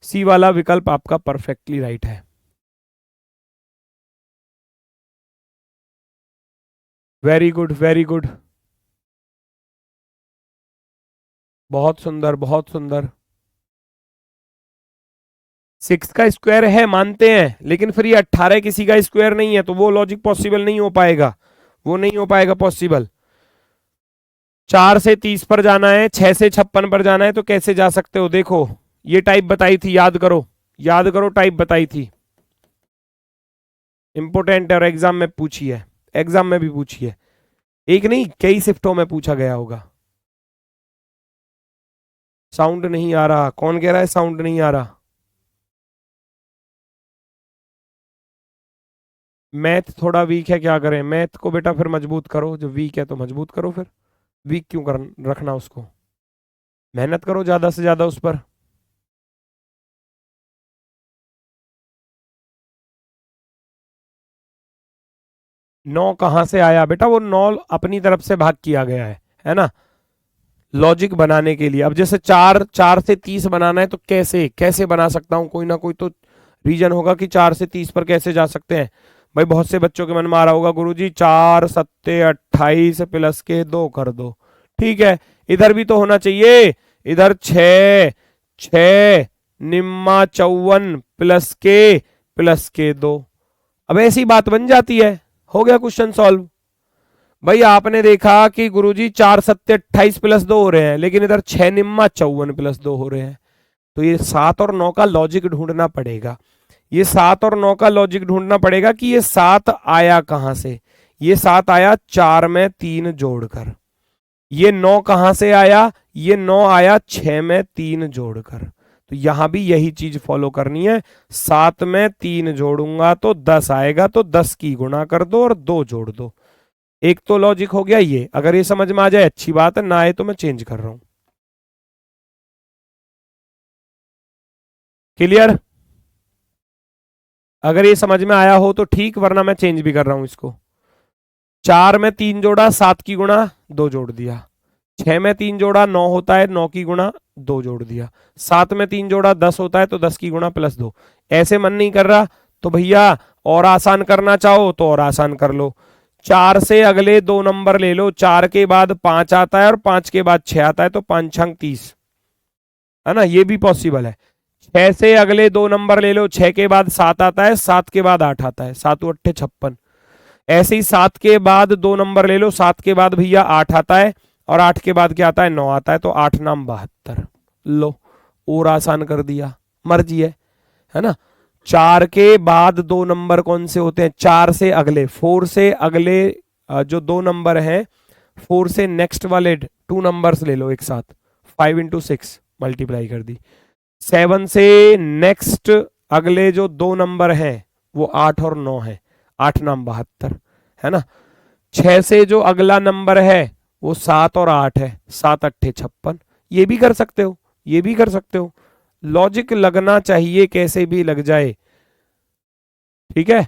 A: सी वाला विकल्प आपका परफेक्टली राइट है। वेरी गुड, वेरी गुड, बहुत सुंदर, बहुत सुंदर। 6 का स्क्वायर है मानते हैं, लेकिन फिर ये 18 किसी का स्क्वायर नहीं है, तो वो लॉजिक पॉसिबल नहीं हो पाएगा, वो नहीं हो पाएगा पॉसिबल। 4 से 30 पर जाना है, 6 से 56 पर जाना है, तो कैसे जा सकते हो। देखो, ये टाइप बताई थी, याद करो, याद करो, टाइप बताई थी, इंपोर्टेंट है और एग्जाम में पूछी है, एग्जाम में भी पूछी है, एक नहीं कई शिफ्टों में पूछा गया होगा। साउंड नहीं आ रहा, कौन कह रहा है साउंड नहीं आ रहा। मैथ थोड़ा वीक है, क्या करें? मैथ को बेटा फिर मजबूत करो, जो वीक है तो मजबूत करो फिर। वीक क्यों कर रखना उसको? मेहनत करो ज्यादा से ज्यादा उस पर। 9 कहाँ से आया बेटा? वो 9 अपनी तरफ से भाग किया गया है ना, लॉजिक बनाने के लिए। अब जैसे 4 से 30 बनाना है तो कैसे कैसे बना सकता हूं? कोई ना कोई तो रीजन होगा कि 4 से 30 पर कैसे जा सकते हैं। भाई बहुत से बच्चों के मन में आ रहा होगा, गुरुजी 4 सत्ते 28 प्लस के 2 कर दो। ठीक है, इधर भी तो होना चाहिए। इधर 6 6 निम्मा 54 प्लस के 2। अब ऐसी बात बन जाती है। हो गया क्वेश्चन सॉल्व। भाई आपने देखा कि गुरुजी 4 सत्ते 28 प्लस 2 हो रहे हैं, लेकिन इधर 6 निम्मा 54 प्लस 2 हो रहे हैं। तो ये 7 और 9 का लॉजिक ढूंढना पड़ेगा। ये 7 और 9 का लॉजिक ढूंढना पड़ेगा कि ये 7 आया कहां से। ये 7 आया 4 में 3 जोड़कर। ये 9 कहां से आया? ये 9 आया 6 में 3 जोड़कर। तो यहां भी यही चीज फॉलो करनी है। 7 में 3 जोड़ूंगा तो 10 आएगा, तो 10 की गुणा कर दो और 2 जोड़ दो। एक तो लॉजिक हो गया ये। अगर ये समझ में आ जाए अच्छी बात है, ना आए तो मैं चेंज कर रहा हूं। क्लियर? अगर ये समझ में आया हो तो ठीक, वरना मैं चेंज भी कर रहा हूं इसको। 4 में 3 जोड़ा 7 की गुणा 2 जोड़ दिया। 6 में 3 जोड़ा 9 होता है, 9 की गुणा 2 जोड़ दिया। 7 में 3 जोड़ा 10 होता है, तो 10 की गुणा +2। ऐसे मन नहीं कर रहा तो भैया और आसान करना चाहो तो और आसान कर लो। 4 से अगले 2 नंबर ले लो। 4 के बाद 5 आता है और 5 के बाद 6 आता है, तो 5 छंग 30, है ना, ये भी पॉसिबल है। 6 से अगले 2 नंबर ले लो। 6 के बाद 7 आता है, 7 के बाद 8 आता है, 7 अट्ठे 56। ऐसे ही 7 के बाद 2 नंबर ले लो। 7 के बाद भैया 8 आता है, और 8 के बाद क्या आता है? 9 आता है, तो 8 नाम 72। लो, और आसान कर दिया। मर्जी है ना। 4 के बाद 2 नंबर कौन से होते हैं? 4 से अगले, 4 से अगले जो 2 नंबर हैं, 4 से नेक्स्ट वाले 2 नंबर्स ले लो एक साथ। 5 इंटू 6 मल्टीप्लाई कर दी। 7 से नेक्स्ट अगले जो 2 नंबर हैं वो 8 और 9 है। 8 नाम 72, है ना। 6 से जो अगला नंबर है वो 7 और 8 है, 7 अट्ठे 56। ये भी कर सकते हो, ये भी कर सकते हो। लॉजिक लगना चाहिए, कैसे भी लग जाए। ठीक है,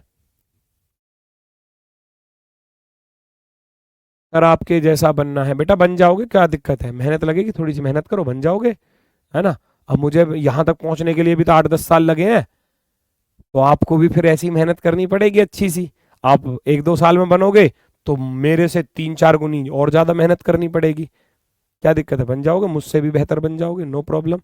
A: अगर आपके जैसा बनना है बेटा बन जाओगे, क्या दिक्कत है? मेहनत लगेगी, थोड़ी सी मेहनत करो, बन जाओगे, है ना। अब मुझे यहां तक पहुंचने के लिए भी तो 8-10 साल लगे हैं, तो आपको भी फिर ऐसी मेहनत करनी पड़ेगी अच्छी सी। आप 1-2 साल में बनोगे तो मेरे से 3-4 गुनी और ज्यादा मेहनत करनी पड़ेगी। क्या दिक्कत है? बन जाओगे, मुझसे भी बेहतर बन जाओगे, नो प्रॉब्लम।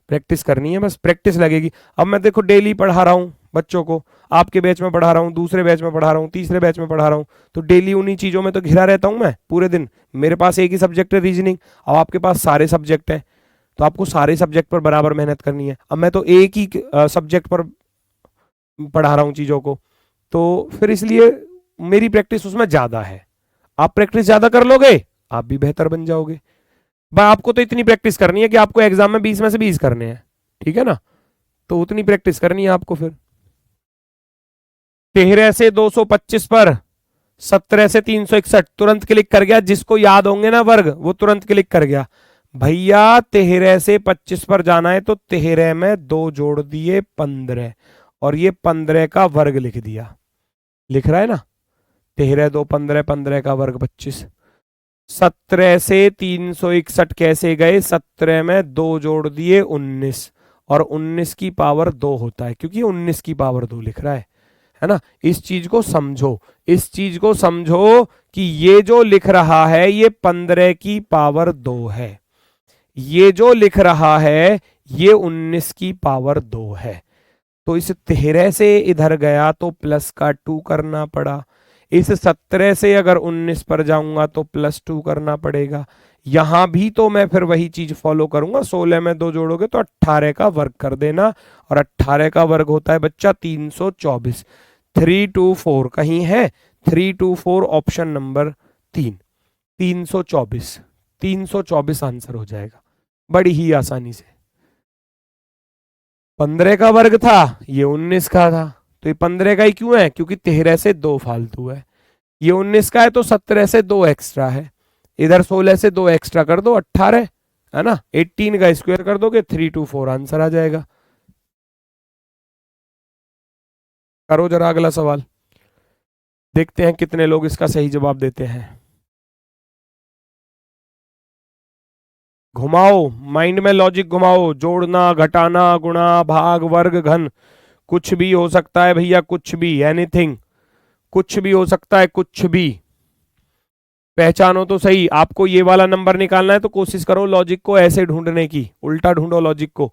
A: प्रैक्टिस करनी है, बस प्रैक्टिस लगेगी। अब मैं देखो डेली पढ़ा रहा हूँ बच्चों को, आपके बैच में पढ़ा रहा हूँ, दूसरे बैच में पढ़ा रहा हूँ, तीसरे बैच में पढ़ा रहा हूँ, तो डेली उन्हीं चीजों में तो घिरा रहता हूँ मैं पूरे दिन। मेरे पास एक ही सब्जेक्ट है रीजनिंग, अब आपके पास सारे सब्जेक्ट हैं, तो आपको सारे सब्जेक्ट पर बराबर मेहनत करनी है। अब मैं तो एक ही सब्जेक्ट पर पढ़ा रहा हूँ चीजों को, तो फिर इसलिए मेरी प्रैक्टिस उसमें ज्यादा है। आप प्रैक्टिस ज्यादा कर लोगे, आप भी बेहतर बन जाओगे। आपको तो इतनी प्रैक्टिस करनी है कि आपको एग्जाम में 20 में से 20 करने हैं, ठीक है ना। तो उतनी प्रैक्टिस करनी है आपको फिर। 13 से 225 पर 17 से 361 तुरंत क्लिक कर गया। जिसको याद होंगे ना वर्ग, वो तुरंत क्लिक कर गया। भैया 13 से 25 पर जाना है, तो 13 में 2 जोड़ दिए 15, और ये 15 का वर्ग लिख दिया। लिख रहा है ना, 13 2 15, 15 का वर्ग 25। 17 से 361 कैसे गए? 17 में 2 जोड़ दिए 19, और 19 की पावर 2 होता है, क्योंकि 19 की पावर 2 लिख रहा है ना। इस चीज को समझो, इस चीज को समझो कि ये जो लिख रहा है ये 15 की पावर 2 है। ये जो लिख रहा है ये 19 की पावर 2 है। तो इस 13 से इधर गया तो प्लस का 2 करना पड़ा। इस 17 से अगर 19 पर जाऊंगा तो +2 करना पड़ेगा। यहां भी तो मैं फिर वही चीज फॉलो करूंगा। 16 में 2 जोड़ोगे तो 18 का वर्ग कर देना, और 18 का वर्ग होता है बच्चा 324। 324 कहीं है? 324 ऑप्शन नंबर 3, 324। 324 आंसर हो जाएगा बड़ी ही आसानी से। 15 का वर्ग था, ये 19 का था, तो ये 15 का ही क्यों है, क्योंकि 13 से 2 फालतू है। ये 19 का है तो 17 से 2 एक्स्ट्रा है। इधर 16 से 2 एक्स्ट्रा कर दो 18, है ना। 18 का स्क्वायर कर दोगे 324 आंसर आ जाएगा। करो जरा अगला सवाल, देखते हैं कितने लोग इसका सही जवाब देते हैं। घुमाओ माइंड में, लॉजिक घुमाओ, जोड़ना घटाना गुणा भाग वर्ग घन, कुछ भी हो सकता है भैया, कुछ भी, एनीथिंग, कुछ भी हो सकता है, कुछ भी। पहचानो तो सही, आपको ये वाला नंबर निकालना है तो कोशिश करो लॉजिक को ऐसे ढूंढने की, उल्टा ढूंढो लॉजिक को।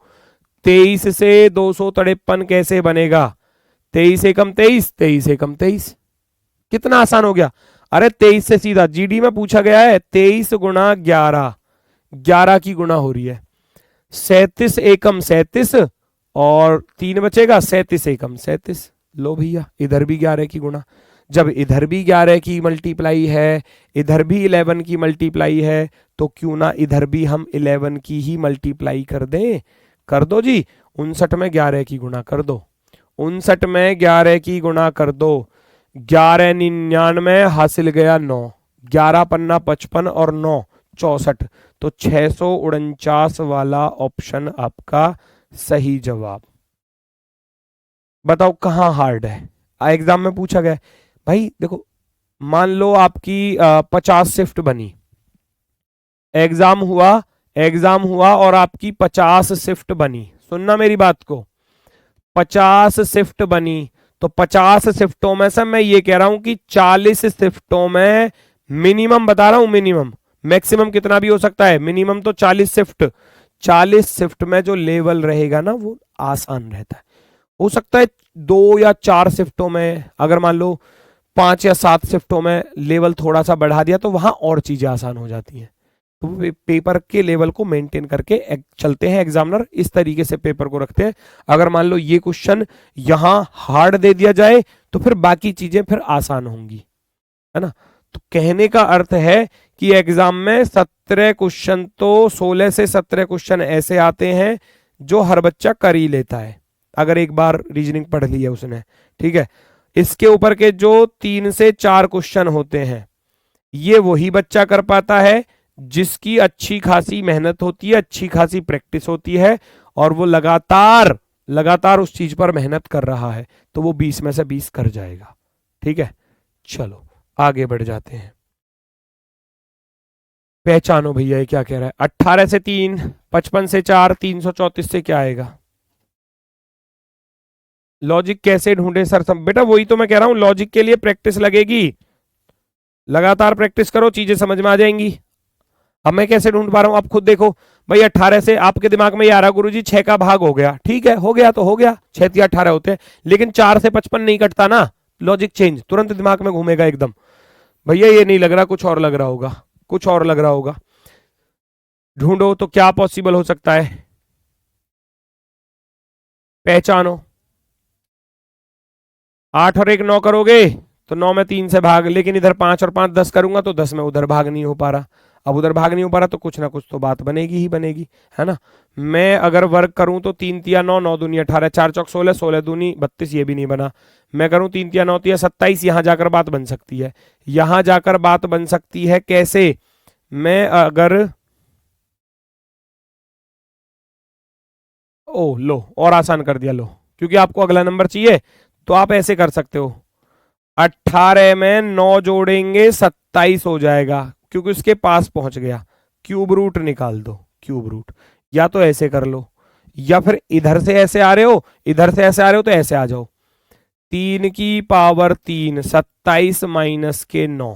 A: 23 से 253 कैसे बनेगा, 23 एकम 23, 23 एकम 23, कितना आसान हो गया। अरे 23 से सीधा जीडी में पूछा गया है, 23 गुणा 11, 11 की गुणा हो रही है, 37 एकम 37 और 3 बचेगा, 37 एकम 37। लो भैया इधर भी 11 की गुणा, जब इधर भी 11 की मल्टीप्लाई है, इधर भी 11 की मल्टीप्लाई है, तो क्यों ना इधर भी हम 11 की ही मल्टीप्लाई कर दें। कर दो जी, 59 में 11 की गुणा कर दो, 59 में 11 की गुणा कर दो, 11 99 हासिल गया 9, 11 पन्ना 55 और 9 64, तो 649 वाला ऑप्शन आपका सही जवाब। बताओ कहां हार्ड है, एग्जाम में पूछा गया भाई। देखो मान लो आपकी 50 शिफ्ट बनी, एग्जाम हुआ, एग्जाम हुआ और आपकी 50 शिफ्ट बनी, सुनना मेरी बात को, 50 शिफ्ट बनी, तो 50 शिफ्टों में से मैं ये कह रहा हूं कि 40 शिफ्टों में, मिनिमम बता रहा हूं, मिनिमम, मैक्सिमम कितना भी हो सकता है, मिनिमम तो 40 शिफ्ट, 40 शिफ्ट में जो लेवल रहेगा ना वो आसान रहता है। हो सकता है 2 या 4 शिफ्टों में, अगर मान लो 5 या 7 शिफ्टों में लेवल थोड़ा सा बढ़ा दिया तो वहां और चीजें आसान हो जाती हैं। तो पेपर के लेवल को मेंटेन करके चलते हैं एग्जामिनर, इस तरीके से पेपर को रखते हैं। अगर मान लो ये क्वेश्चन यहां हार्ड दे दिया जाए तो फिर बाकी चीजें फिर आसान होंगी, है ना। तो कहने का अर्थ है कि एग्जाम में 17 क्वेश्चन तो 16 से 17 क्वेश्चन ऐसे आते हैं जो हर बच्चा कर ही लेता है, अगर एक बार रीजनिंग पढ़ ली है उसने, ठीक है। इसके ऊपर के जो 3 से 4 क्वेश्चन होते हैं ये वही बच्चा कर पाता है जिसकी अच्छी खासी मेहनत होती है, अच्छी खासी प्रैक्टिस होती है और वो लगातार लगातार उस चीज पर मेहनत कर रहा है, तो वो 20 में से 20 कर जाएगा, ठीक है। चलो आगे बढ़ जाते हैं। पहचानो भैया ये क्या कह रहा है, 18 से 3, 55 से 4, 334 से क्या आएगा। लॉजिक कैसे ढूंढे सर, सब बेटा वही तो मैं कह रहा हूं, लॉजिक के लिए प्रैक्टिस लगेगी, लगातार प्रैक्टिस करो चीजें समझ में आ जाएंगी। अब मैं कैसे ढूंढ पा रहा हूं, आप खुद देखो भाई, 18 से आपके दिमाग में ये आ रहा गुरुजी 6 का भाग हो गया, ठीक है हो गया तो हो गया, 6 या 18 होते हैं, लेकिन 4 से 55 नहीं कटता ना, लॉजिक चेंज तुरंत दिमाग में घूमेगा एकदम, भैया ये नहीं लग रहा, कुछ और लग रहा होगा, कुछ और लग रहा होगा। ढूंढो तो क्या पॉसिबल हो सकता है, पहचानो। 8 और 1 9 करोगे तो 9 में 3 से भाग, लेकिन इधर 5 और 5 10 करूंगा तो 10 में उधर भाग नहीं हो पा रहा। अब उधर भाग नहीं हो पा रहा तो कुछ ना कुछ तो बात बनेगी ही बनेगी, है ना। मैं अगर वर्क करूं तो 3 तिया 9, 9 दूनी 18, 4 चौक 16, 16 दूनी 32, ये भी नहीं बना। मैं करूं 3 तिया 9 तिया 27, यहां जाकर बात बन सकती है, यहां जाकर बात बन सकती है कैसे, मैं अगर, ओ लो और आसान कर दिया, लो क्योंकि आपको अगला नंबर चाहिए तो आप ऐसे कर सकते हो, 18 में 9 जोड़ेंगे 27 हो जाएगा, क्योंकि उसके पास पहुंच गया, क्यूब रूट निकाल दो, क्यूब रूट, या तो ऐसे कर लो, या फिर इधर से ऐसे आ रहे हो, इधर से ऐसे आ रहे हो तो ऐसे आ जाओ, 3 की पावर 3, 27 माइनस के 9,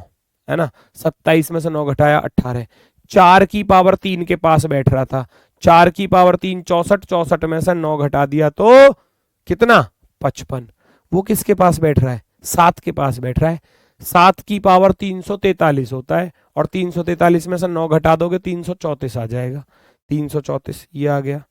A: है ना, 27 में से 9 घटाया 18, 4 की पावर 3 के पास बैठ रहा था, 4 की पावर 3 64, 64 में से 9 घटा दिया तो कितना 55, वो किसके पास बैठ रहा है, 7 के पास बैठ रहा है, 7 की पावर 343 होता है, और 343 में से 9 घटा दोगे 334 आ जाएगा, 334 ये आ गया।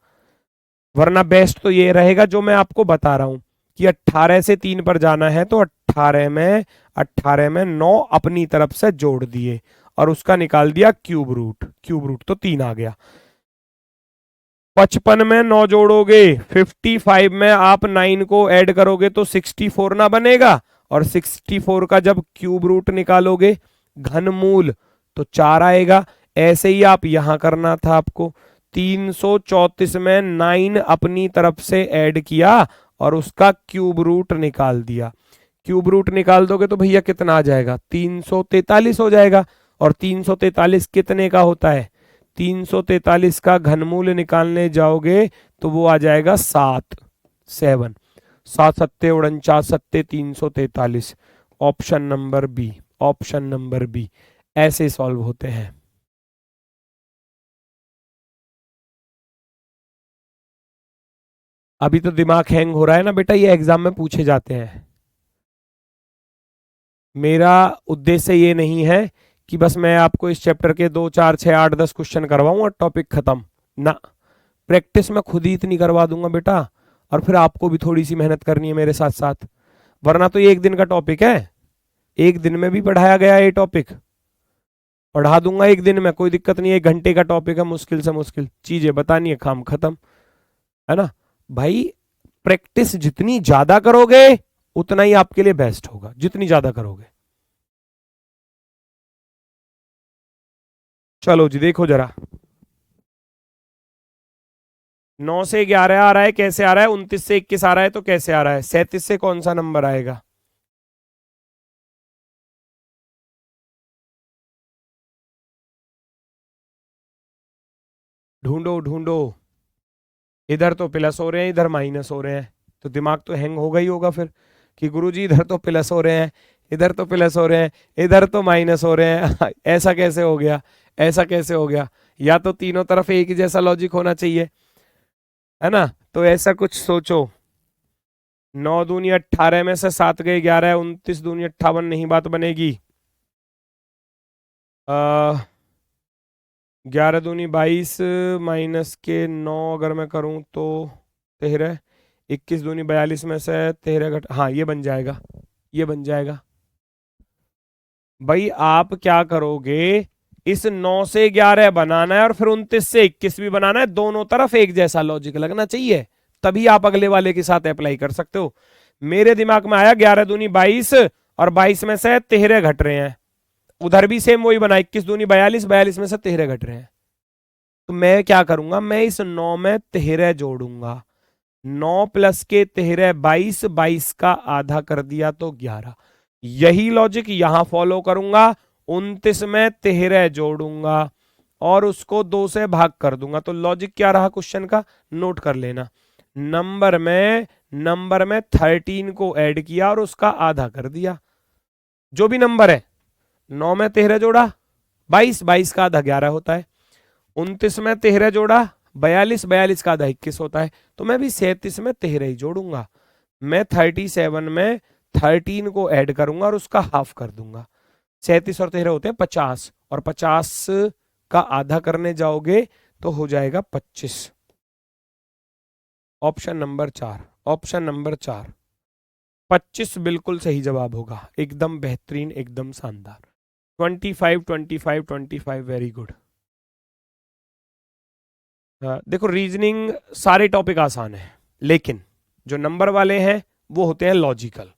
A: वरना बेस्ट तो ये रहेगा जो मैं आपको बता रहा हूं कि 18 से 3 पर जाना है तो 18 में 9 अपनी तरफ से जोड़ दिए और उसका निकाल दिया क्यूब रूट, क्यूब रूट तो 3 आ गया। 55 में 9 जोड़ोगे, 55 में आप 9 को ऐड करोगे तो 64 ना बनेगा, और 64 का जब क्यूब रूट निकालोगे घनमूल तो 4 आएगा। ऐसे ही आप यहां करना था आपको, 334 में 9 अपनी तरफ से ऐड किया और उसका क्यूब रूट निकाल दिया। क्यूब रूट निकाल दोगे तो भैया कितना आ जाएगा, 343 हो जाएगा। और 343 कितने का होता है, 343 का घनमूल निकालने जाओगे तो वो आ जाएगा 7 सत्ते 49 सत्ते 343। Option number B, option number B, ऐसे सॉल्व होते हैं। अभी तो दिमाग हैंग हो रहा है ना बेटा, ये एग्जाम में पूछे जाते हैं। मेरा उद्देश्य ये नहीं है कि बस मैं आपको इस चैप्टर के 2 4 6 8 10 क्वेश्चन करवाऊं और टॉपिक खत्म ना। प्रैक्टिस मैं खुद ही इतनी करवा दूंगा बेटा, और फिर आपको भी थोड़ी सी मेहनत करनी है मेरे साथ साथ, वरना तो ये एक दिन का टॉपिक है, एक दिन में भी पढ़ाया गया ये टॉपिक, पढ़ा दूंगा एक दिन में, कोई दिक्कत नहीं है। 1 घंटे का टॉपिक है, मुश्किल से मुश्किल चीजें बतानी है, काम खत्म, है ना भाई। प्रैक्टिस जितनी ज्यादा करोगे उतना ही आपके लिए बेस्ट होगा, जितनी ज्यादा करोगे। चलो जी देखो जरा, 9 से 11 आ रहा है, कैसे आ रहा है, 29 से 21 आ रहा है तो कैसे आ रहा है, 37 से कौन सा नंबर आएगा, ढूंढो ढूंढो। इधर तो प्लस हो रहे हैं, इधर माइनस हो रहे हैं, तो दिमाग तो हैंग होगा ही होगा फिर, कि गुरुजी इधर तो प्लस हो रहे हैं, इधर तो प्लस हो रहे हैं, इधर तो माइनस हो रहे हैं ऐसा कैसे हो गया, ऐसा कैसे हो गया। या तो तीनों तरफ एक ही जैसा लॉजिक होना चाहिए, है ना, तो ऐसा कुछ सोचो। 9 दूनी 18 में से 7 गए 11, 29 दूनी 58 नहीं बात बनेगी। 11 दूनी 22 माइनस के 9 अगर मैं करूं तो 13, 21 दूनी 42 में से 13 घट, हाँ ये बन जाएगा, ये बन जाएगा। भाई आप क्या करोगे, इस 9 से 11 बनाना है और फिर 29 से 21 भी बनाना है, दोनों तरफ एक जैसा लॉजिक लगना चाहिए, तभी आप अगले वाले के साथ अप्लाई कर सकते हो। मेरे दिमाग में आया 11 दूनी 22 और 22 में से 13 घट रहे हैं, उधर भी सेम वही बना, 21 दूनी 42, 42 में से 13 घट रहे हैं, तो मैं क्या करूंगा, मैं इस 9 में 13 जोड़ूंगा, 9 प्लस के 13 22, 22 का आधा कर दिया तो 11। यही लॉजिक यहां फॉलो करूंगा, 29 में 13 जोड़ूंगा और उसको 2 से भाग कर दूंगा। तो लॉजिक क्या रहा क्वेश्चन का, नोट कर लेना, नंबर में 13 को ऐड किया और उसका आधा कर दिया, जो भी नंबर है, 9 में 13 जोड़ा 22, 22 का आधा 11 होता है, 29 में 13 जोड़ा 42, 42 का आधा 21 होता है, तो मैं भी 37 में 13 ही जोड़ूंगा। मैं 37 में 13 को ऐड करूंगा और उसका हाफ कर दूंगा, 37 और 13 होते हैं 50, और 50 का आधा करने जाओगे तो हो जाएगा 25। ऑप्शन नंबर 4, ऑप्शन नंबर 4, 25 बिल्कुल सही जवाब होगा, एकदम बेहतरीन, एकदम शानदार। 25 25 25 वेरी गुड। देखो रीजनिंग सारे टॉपिक आसान है, लेकिन जो नंबर वाले हैं वो होते हैं लॉजिकल।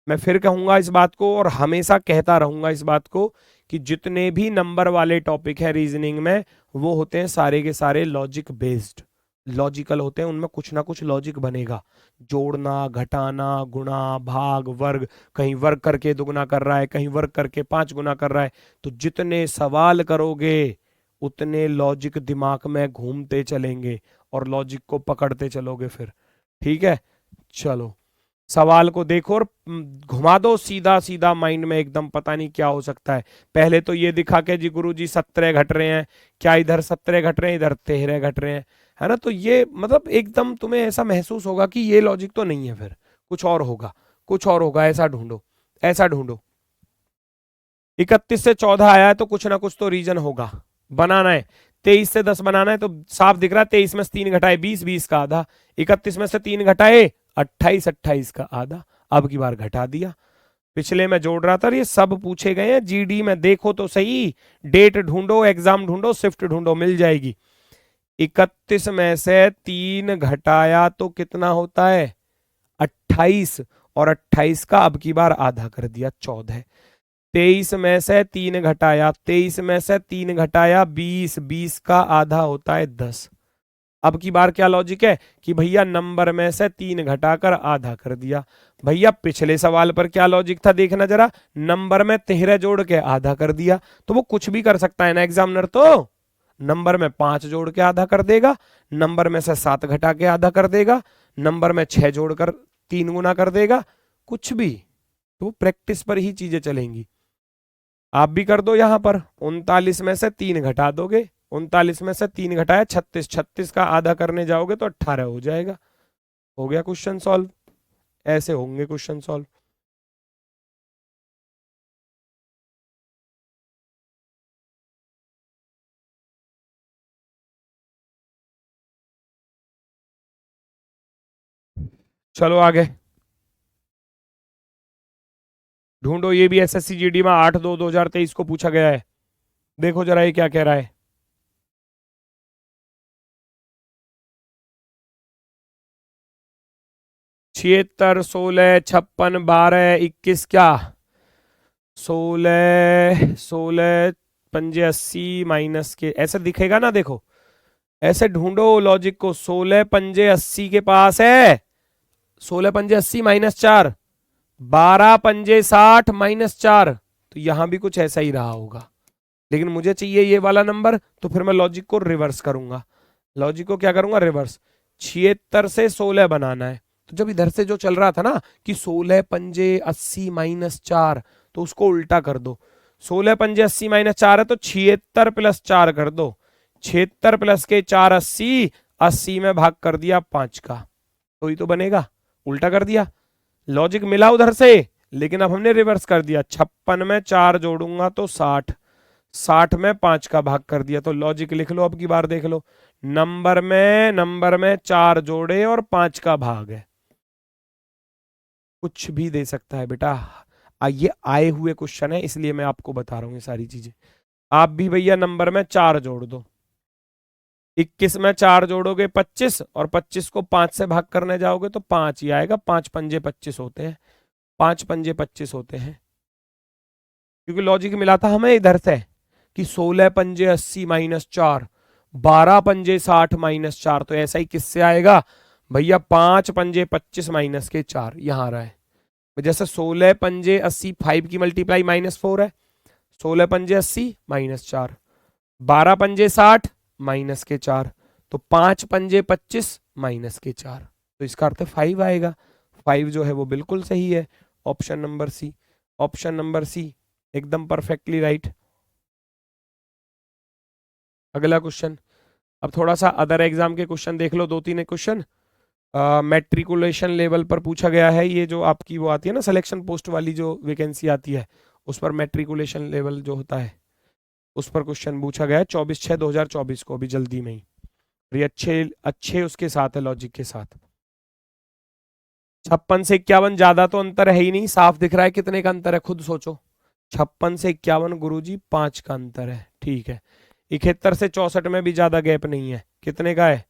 A: मैं फिर कहूंगा इस बात को और हमेशा कहता रहूंगा इस बात को कि जितने भी नंबर वाले टॉपिक है रीजनिंग में वो होते हैं सारे के सारे लॉजिक बेस्ड, लॉजिकल होते हैं, उनमें कुछ ना कुछ लॉजिक बनेगा, जोड़ना घटाना गुणा भाग वर्ग, कहीं वर्ग करके दुगुना कर रहा है, कहीं वर्ग करके 5 गुना कर रहा है, तो जितने सवाल करोगे उतने लॉजिक दिमाग में घूमते चलेंगे और लॉजिक को पकड़ते चलोगे फिर, ठीक है। चलो सवाल को देखो और घुमा दो सीधा सीधा माइंड में, एकदम पता नहीं क्या हो सकता है। पहले तो ये दिखा के जी गुरुजी 17 घट रहे हैं, क्या इधर 17 घट रहे हैं, इधर 13 घट रहे हैं, है ना, तो ये मतलब एकदम तुम्हें ऐसा महसूस होगा कि ये लॉजिक तो नहीं है, फिर कुछ और होगा, कुछ और होगा, ऐसा ढूंढो, ऐसा ढूंढो। 31 से 14 आया है तो कुछ ना कुछ तो रीजन होगा, बनाना है। 23 से 10 बनाना है तो साफ दिख रहा है, 23 में से 3 घटाए 20, 20 का आधा, 31 में से 3 घटाए 28, 28 का आधा, अब की बार घटा दिया। पिछले में जोड़ रहा था, ये सब पूछे गए हैं जीडी में, देखो तो सही, डेट ढूंढो, एग्जाम ढूंढो, शिफ्ट ढूंढो, मिल जाएगी। 31 में से 3 घटाया तो कितना होता है 28, और 28 का अब की बार आधा कर दिया 14। 23 में से 3 घटाया, 23 में से 3 घटाया 20, 20 का आधा होता है 10। अब की बार क्या लॉजिक है कि भैया नंबर में से 3 घटाकर आधा कर दिया। भैया पिछले सवाल पर क्या लॉजिक था देखना जरा, नंबर में 13 जोड़ के आधा कर दिया, तो वो कुछ भी कर सकता है ना एग्जामिनर, तो नंबर में 5 जोड़ के आधा कर देगा, नंबर में से 7 घटा के आधा कर देगा, नंबर में 6 जोड़कर 3 गुना कर देगा, कुछ भी। तो प्रैक्टिस पर ही चीजें चलेंगी। आप भी कर दो यहां पर, 39 में से 3 घटा दोगे, 39 में से 3 घटाया 36, 36 का आधा करने जाओगे तो 18 हो जाएगा। हो गया क्वेश्चन सॉल्व। ऐसे होंगे क्वेश्चन सॉल्व। चलो आगे ढूंढो, ये भी एसएससी जीडी में 8/2/2023 को पूछा गया है। देखो जरा ये क्या कह रहा है। 76, 16, 56, 12, 21 क्या 16, 16 पंजे 80 माइनस के, ऐसे दिखेगा ना, देखो ऐसे ढूंढो लॉजिक को। 16 पंजे 80 के पास है, 16 पंजे 80 -4, 12 पंजे 60 -4, तो यहां भी कुछ ऐसा ही रहा होगा। लेकिन मुझे चाहिए ये वाला नंबर, तो फिर मैं लॉजिक को रिवर्स करूंगा। लॉजिक को क्या करूंगा, रिवर्स। 76 से 16 बनाना है, तो जब इधर से जो चल रहा था ना कि 16 पंजे 80 -4, तो उसको उल्टा कर दो। 16 पंजे 80 -4 है तो 76 + 4 कर दो। 76 + के 4 80, 80 में भाग कर दिया 5 का, तो ही तो बनेगा। उल्टा कर दिया, लॉजिक मिला उधर से, लेकिन अब हमने रिवर्स कर दिया। 56 में 4 जोड़ूंगा तो 60, 60 में 5 का भाग कर दिया, तो लॉजिक लिख लो। अब की बार देख लो, नंबर में 4 जोड़े और 5 का भाग है, कुछ भी दे सकता है बेटा। ये आए हुए क्वेश्चन है इसलिए मैं आपको बता रहा हूं ये सारी चीजें। आप भी भैया नंबर में 4 जोड़ दो, 21 में 4 जोड़ोगे 25, और 25 को 5 से भाग करने जाओगे तो 5 ही आएगा। 5 पंजे 25 होते हैं, 5 पंजे 25 होते हैं, क्योंकि लॉजिक मिला था हमें इधर से कि 16 पंजे 80 -4, 12 पंजे 60 -4, तो ऐसा ही किससे आएगा भैया, 5 पंजे 25 माइनस के 4, यहां आ रहा है। जैसे 16 पंजे 80, 5 की मल्टीप्लाई -4 है, 16 पंजे 80 -4, 12 पंजे 60 माइनस के 4, तो 5 पंजे 25 माइनस के 4, तो इसका अर्थ 5 आएगा। 5 जो है वो बिल्कुल सही है, option number C. Option number C एकदम परफेक्टली राइट। अगला क्वेश्चन, अब थोड़ा सा अदर एग्जाम के क्वेश्चन देख लो, 2-3 क्वेश्चन मैट्रिकुलेशन लेवल पर पूछा गया है। ये जो आपकी वो आती है ना सिलेक्शन पोस्ट वाली जो वैकेंसी आती है, उस पर मैट्रिकुलेशन लेवल जो होता है उस पर क्वेश्चन पूछा गया है 24/6/2024 को, अभी जल्दी में ही। ये अच्छे अच्छे उसके साथ है, लॉजिक के साथ। 56 से 51 ज्यादा तो अंतर है ही नहीं, साफ दिख रहा है कितने का अंतर है, खुद सोचो। 56 से 51 गुरुजी 5 का अंतर है, ठीक है। 71 से 64 में भी ज्यादा गैप नहीं है, कितने का है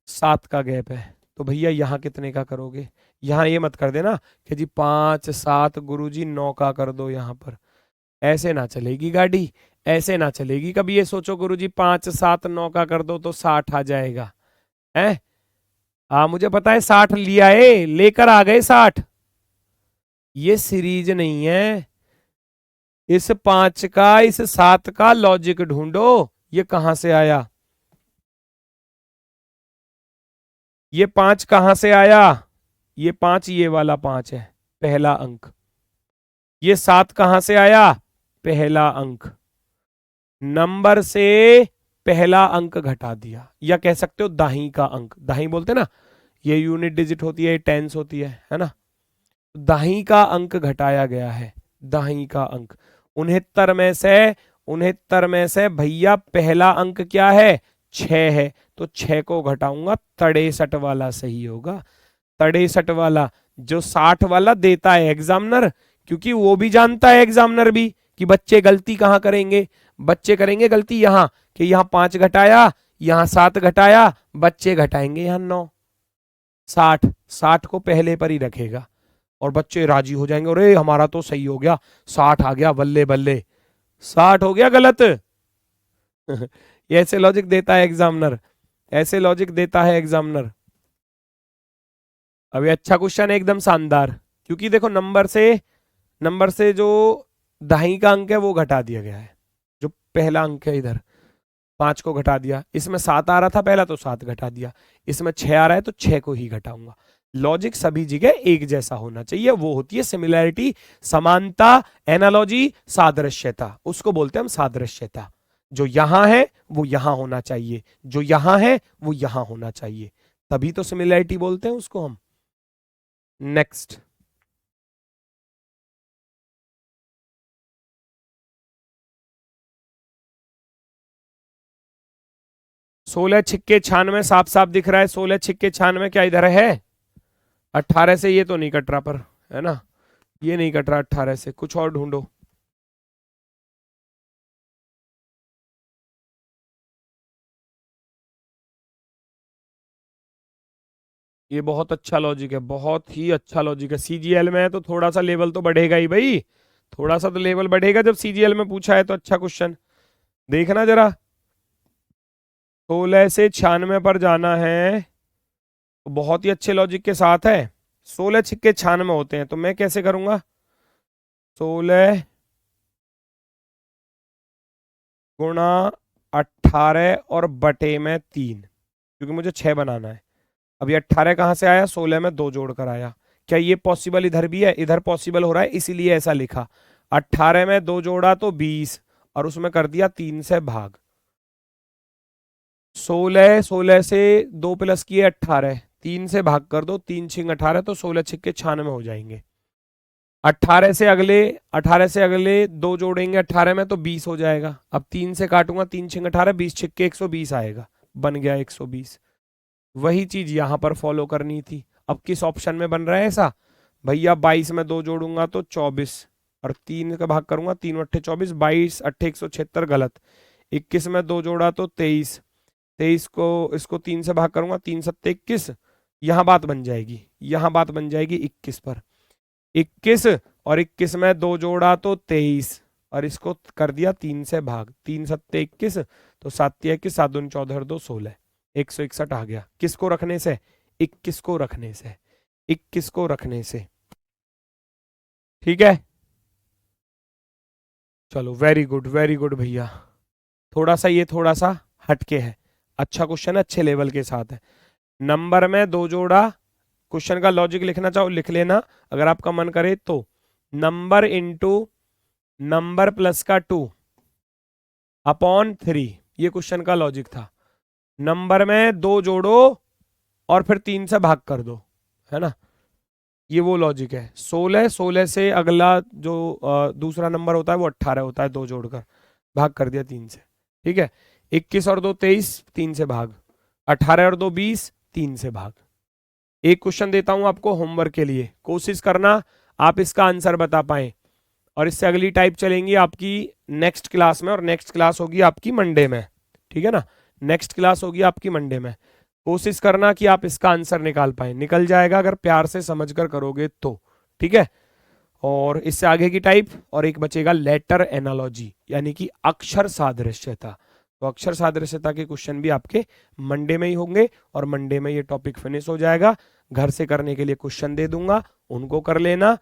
A: 7 का गैप है। तो भैया यहाँ कितने का करोगे, यहाँ ये मत कर देना कि जी 5 7 गुरुजी 9 का कर दो, यहाँ पर ऐसे ना चलेगी गाड़ी, ऐसे ना चलेगी। कभी ये सोचो गुरुजी 5 7 9 का कर दो तो 60 आ जाएगा, है। हाँ मुझे पता है 60 लिया है, लेकर आ गए 60, ये सीरीज नहीं है। इस 5 का इस 7 का लॉजिक ढूंढो, ये कहां से आया, ये 5 कहां से आया, ये 5 ये वाला 5 है पहला अंक। ये 7 कहां से आया, पहला अंक। नंबर से पहला अंक घटा दिया, या कह सकते हो दाही का अंक, दाही बोलते ना, ये यूनिट डिजिट होती है, ये टेंस होती है ना। दाही का अंक घटाया गया है, दाही का अंक। 69 में से भैया पहला अंक क्या है 6 है, तो 6 को घटाऊंगा 63 वाला सही होगा। 63 वाला, जो 60 वाला देता है एग्जामिनर, क्योंकि वो भी जानता है एग्जामिनर भी कि बच्चे गलती कहां करेंगे, बच्चे करेंगे गलती यहां कि यहां 5 घटाया, यहाँ 7 घटाया, बच्चे घटाएंगे यहाँ 9, 60, 60 को पहले पर ही रखेगा और बच्चे राजी हो जाएंगे, अरे हमारा तो सही हो गया, 60 आ गया, बल्ले बल्ले, 60 हो गया गलत। ये ऐसे लॉजिक देता है एग्जामिनर, ऐसे लॉजिक देता है एग्जामिनर। अब ये अच्छा क्वेश्चन है, एकदम शानदार, क्योंकि देखो नंबर से जो दाई का अंक है वो घटा दिया गया है, जो पहला अंक है इधर 5 को घटा दिया, इसमें 7 आ रहा था पहला तो 7 घटा दिया, इसमें 6 आ रहा है तो 6 को ही घटाऊंगा। लॉजिक सभी जगह एक जैसा होना चाहिए, वो होती है सिमिलैरिटी, समानता, एनालॉजी, सादृश्यता, उसको बोलते हैं हम सादृश्यता। जो यहां है वो यहां होना चाहिए, जो यहां है वो यहां होना चाहिए, तभी तो सिमिलैरिटी बोलते हैं उसको हम। नेक्स्ट, सोलह छिक्के 96 साफ साफ दिख रहा है, 16 छिक्के 96 क्या इधर है? 18 से ये तो नहीं कट रहा पर, है ना, ये नहीं कट रहा 18 से, कुछ और ढूंढो। ये बहुत अच्छा लॉजिक है, बहुत ही अच्छा लॉजिक है, सीजीएल में है तो थोड़ा सा लेवल तो बढ़ेगा ही भाई, थोड़ा सा तो लेवल बढ़ेगा जब सीजीएल में पूछा है तो अच्छा क्वेश्चन देखना जरा। 16 से 96 पर जाना है तो बहुत ही अच्छे लॉजिक के साथ है, 16 छिक्के 96 होते हैं, तो मैं कैसे करूंगा, 16 गुणा 18 और बटे में 3, क्योंकि मुझे 6 बनाना है। अब ये 18 कहां से आया, 16 में 2 जोड़कर आया, क्या ये पॉसिबल इधर भी है? इधर पॉसिबल हो रहा है इसीलिए ऐसा लिखा, 18 में 2 जोड़ा तो 20 और उसमें कर दिया 3 से भाग, 16 से 2 प्लस किए 18, 3 से भाग कर दो, 3 छिंग 18, तो 16 छिक्के 96 हो जाएंगे। 18 से अगले 2 जोड़ेंगे 18 में तो 20 हो जाएगा, अब 3 से काटूंगा, 3 छिंग 18, 20 छिक्के 120 आएगा, बन गया 120। वही चीज यहां पर फॉलो करनी थी। अब किस ऑप्शन में बन रहा है ऐसा, भैया 22 में 2 जोड़ूंगा तो 24 और 3 का भाग करूंगा, 3 अट्ठे 24, 22 अट्ठे 176 गलत, 21 में 2 जोड़ा तो 23, 23 को इसको 3 से भाग करूंगा, 3 सत्ते 21, यहां बात बन जाएगी, यहां बात बन जाएगी 21 पर, 21 और 21 में 2 जोड़ा तो 23 और इसको कर दिया 3 से भाग, 3 सत्ते 21, तो 7 21, 7 दूनी 14 2 16, 161 आ गया, किसको रखने से, 21 को रखने से, 21 को रखने से, ठीक है। चलो वेरी गुड भैया, थोड़ा सा ये थोड़ा सा हटके है, अच्छा क्वेश्चन है, अच्छे लेवल के साथ है। नंबर में 2 जोड़ा, क्वेश्चन का लॉजिक लिखना चाहो लिख लेना अगर आपका मन करे तो, नंबर इंटू नंबर प्लस का 2 अपॉन 3, ये क्वेश्चन का लॉजिक था। नंबर में 2 जोड़ो और फिर 3 से भाग कर दो, है ना, ये वो लॉजिक है। 16 से अगला जो दूसरा नंबर होता है वो 18 होता है, 2 जोड़कर भाग कर दिया 3 से, ठीक है। 21 और 2 23, 3 से भाग, 18 और 2 20, 3 से भाग। एक क्वेश्चन देता हूं आपको होमवर्क के लिए, कोशिश करना आप इसका आंसर बता पाए, और इससे अगली टाइप चलेंगी आपकी नेक्स्ट क्लास में, और नेक्स्ट क्लास होगी आपकी मंडे में, ठीक है ना, नेक्स्ट क्लास होगी आपकी मंडे में। कोशिश करना कि आप इसका आंसर निकाल पाए, निकल जाएगा अगर प्यार से समझकर करोगे तो, ठीक है। और इससे आगे की टाइप और एक बचेगा लेटर एनालॉजी, यानी कि अक्षर सादृश्यता, तो अक्षर सादृश्यता के क्वेश्चन भी आपके मंडे में ही होंगे, और मंडे में ये टॉपिक फिनिश हो जाएगा। घर से करने के लिए क्वेश्चन दे दूंगा, उनको कर लेना,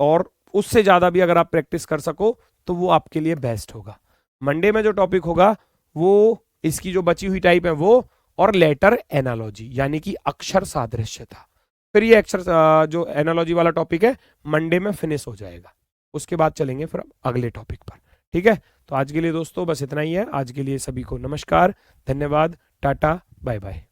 A: और उससे ज्यादा भी अगर आप प्रैक्टिस कर सको तो वो आपके लिए बेस्ट होगा। मंडे में जो टॉपिक होगा वो इसकी जो बची हुई टाइप है वो, और लेटर एनालॉजी यानी कि अक्षर सादृश्यता, फिर ये अक्षर जो एनालॉजी वाला टॉपिक है मंडे में फिनिश हो जाएगा, उसके बाद चलेंगे फिर अगले टॉपिक पर, ठीक है। तो आज के लिए दोस्तों बस इतना ही है, आज के लिए सभी को नमस्कार, धन्यवाद, टाटा, बाय बाय।